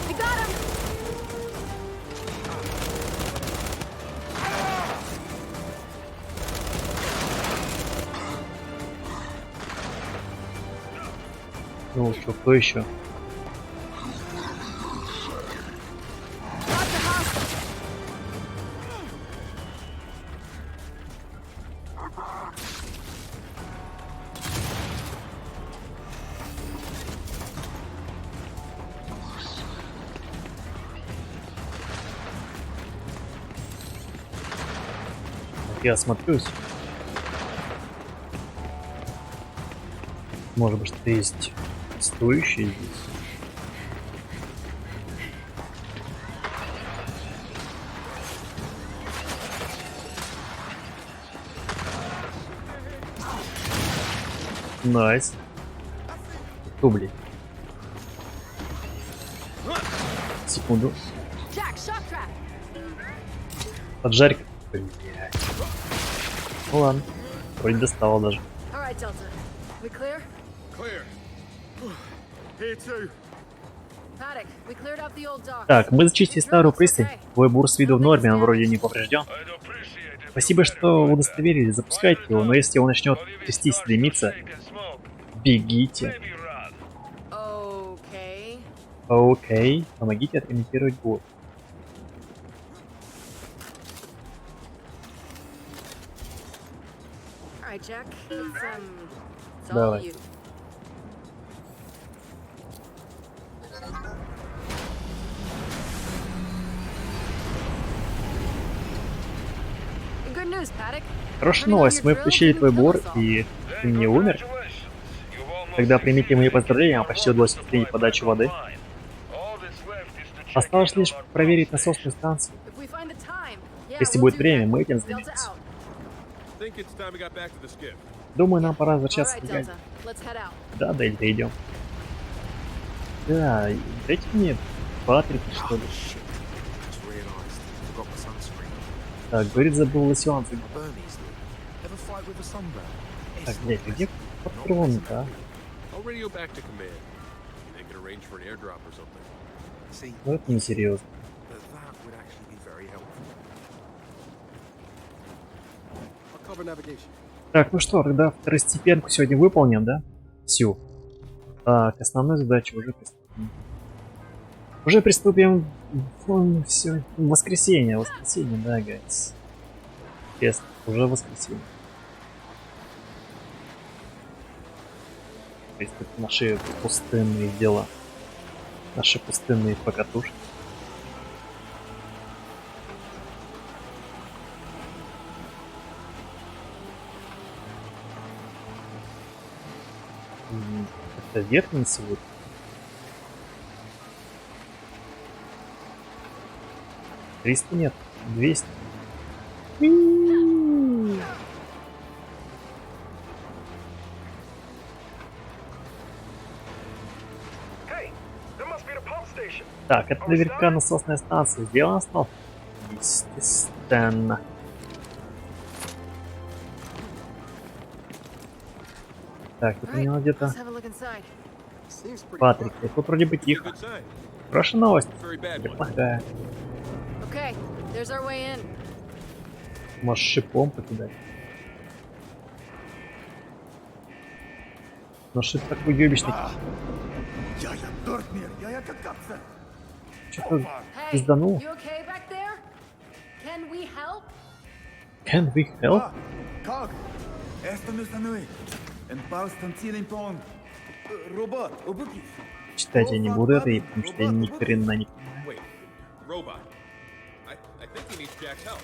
We got him. Ну что, кто еще? Я осмотрюсь. Может быть, что-то есть стоящее здесь. Найс. Кто, блядь? Секунду. Jack, shock trap. Поджарь. Блядь. Ну ладно. Вроде достало даже. All right, Delta. We clear? Clear. Here too. Paddock, we cleared out the old dock. Так, мы зачистили старую пристань. Твой бур с виду в норме, он вроде не поврежден. Спасибо, что удостоверились. Запускайте его, но если он начнет трястись, дымиться, бегите. Okay. Окей, помогите отремонтировать бур. All right, Jack. It's all Давай. you. Good news, Paddock. Хорошая новость, мы включили твой бур, и ты не умер. Тогда примите мои поздравления, почти удалось устранить подачу воды. Осталось лишь проверить насосную станцию. If we find the time, yeah, Если we'll будет do время, that. мы этим Delta займемся. out. Think it's time we got back to the skiff. Думаю, нам пора All возвращаться right, в Гань. Delta. Let's head out. Да, Дельта, идем. Да, дайте мне Патрик, что ли. Shit. Just realised. Forgot my sunscreen. Так, говорит, забыл лосьонцы. Burmese though. Ever fight with a sunburn? Так, блядь, где патроны-то, а? I'll radio back to command. They can arrange for an airdrop or something. See, Ну это не серьезно. that would actually be very helpful. I'll cover navigation. Так, ну что, тогда второстепенку сегодня выполним, да? Всю. Так, основную задачу уже приступим. Уже приступим все. Воскресенье, да, гайс. Тест, уже воскресенье. То есть это наши пустынные дела. Наши пустынные покатушки. Это верхница вот. Триста нет, 200. Так, это наверняка насосная станция. Сделано снова? Естественно. Так, это All не right, где-то. let's have a look inside. Seems pretty Патрик, тут вроде бы It's a тихо. good sign. Хорошая новость. Very bad Или one. плохая. Okay, there's our way in. Можешь шипом покидать. Ну что ты такой ёбичный? Что-то Hey, пизданул. you okay back there? Can we help? Can we help? Как? Esto no está nui. En paus tan цілим пон. Робот, обуки. Читать я не буду это, и потому что я ни хрена не... Wait, robot. I think he needs Jack's help.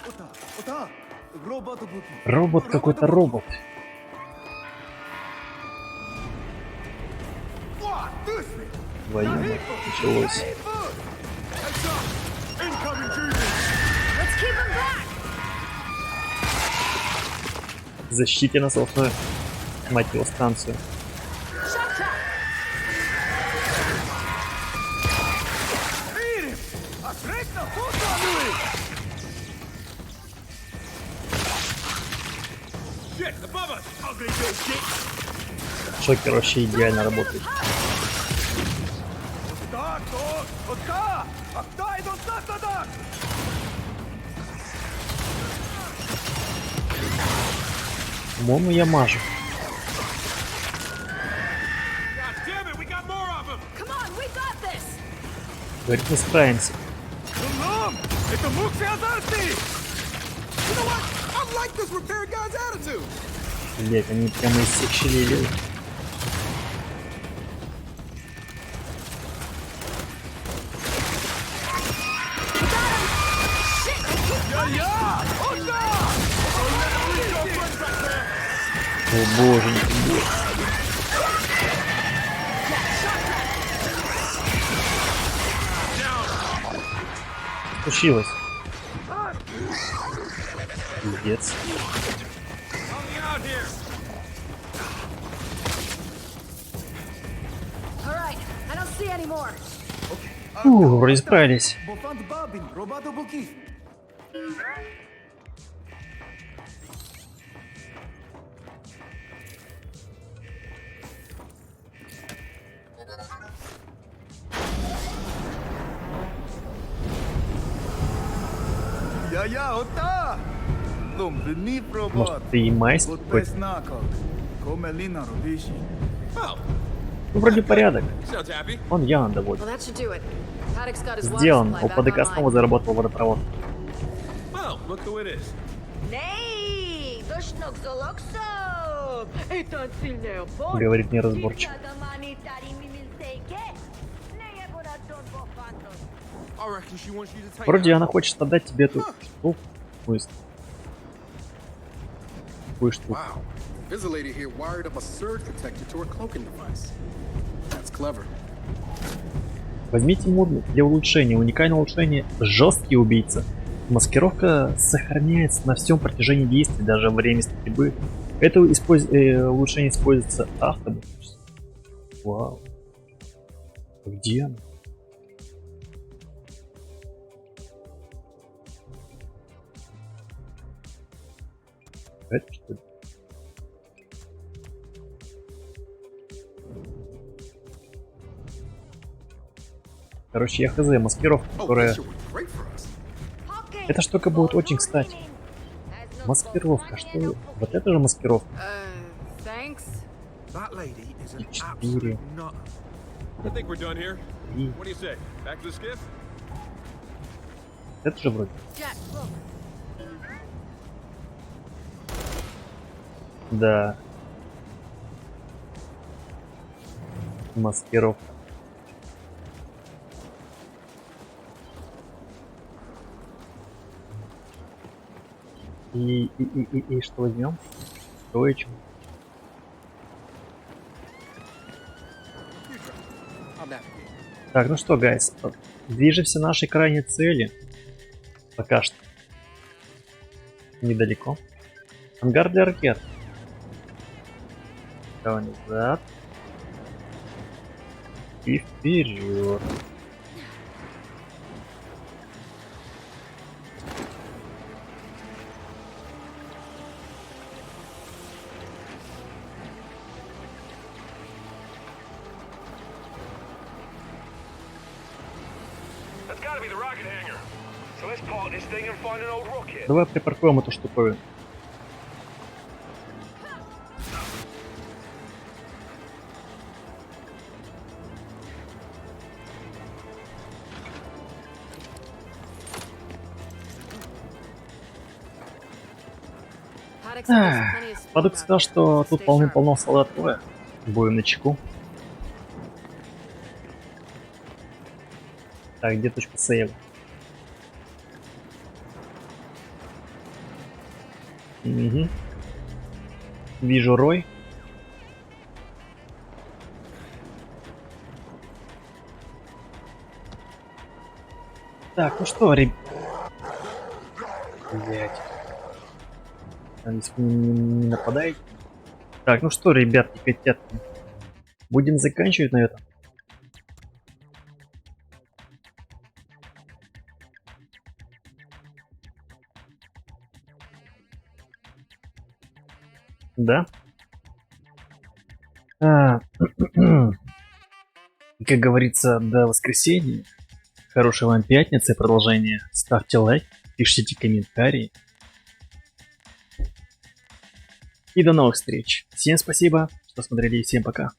Ота, ота. Робот обуки. Робот какой-то робот. Ва, тусни. Твою мать, началось. Incoming Judy. Let's keep him back! Защите насосную, мать его, станцию. Shock trap! Вирим. А средно фото нui. Shit, above us! Ugly little shit. Шокер вообще идеально работает. Так, то, ота. Актай до тата. По-моему, я мажу. God damn it, we got more of them! Come on, we got this! Говорит, мы справимся. Нам. Это муксы азарты. You know what? I like this repair guy's attitude. Блять, они прямо из всех щелей лезут. Я. Ота. О боже, случилось? Пиздец. Help me out here. All right, I don't see any more. Вроде справились. Бофант Бабин, Робато Буки. Я, ота! Ломбни пробот. Может, ты и майс Вот какой-то? без накол. Комелина рубиши. Oh, Ну, вроде порядок. sounds happy. Он явно доволен. Well, that should do it. Paddock's got his water Сделан. supply back ОПДК снова online. заработал водопровод. Well, look who it is. Ней, дошнок золоксо. Это сильный пол. Говорит неразборчиво. I reckon she wants you to take Вроде her. она хочет отдать тебе эту штуку. Какую штуку? Wow. There's a lady here wired up a surge protector to her cloaking device. That's clever. Возьмите модуль для улучшения. Уникальное улучшение «Жесткий убийца». Маскировка сохраняется на всем протяжении действия, даже во время стрельбы. Это улучшение используется автоматически. Вау. Где она? Это что ли? Короче, я хз, маскировка, Oh, которая... this shit would be great for us. Эта штука будет очень кстати. Маскировка, что? Вот это же маскировка. Thanks. That lady is an Четыре. absolute nut. I think we're done here. И What do you say? Back to the skiff? это же вроде. Jack, look. Да. Маскировка. И что возьмем? Стоечку. I'll navigate. Так, ну что, гайс, движемся к нашей крайней цели. Пока что. Недалеко. Ангар для ракет. Давай назад. И вперед. That's gotta be the rocket hangar. So let's park this thing and find an old rocket. Давай припаркуем эту штуковину. Paddock said there's plenty of speed Падок back сказал, there, что so тут stay полным-полно sharp. солдат трое. Будем на чеку. Так, где точка сейва? Угу. Вижу Рой. Так, ну что, Блять. Надеюсь, вы не нападаете. Так, ну что, ребятки, котятки. Будем заканчивать на этом. Да? Как говорится, до воскресенья. Хорошей вам пятницы, продолжение. Ставьте лайк, пишите комментарии. И до новых встреч. Всем спасибо, что смотрели, и всем пока.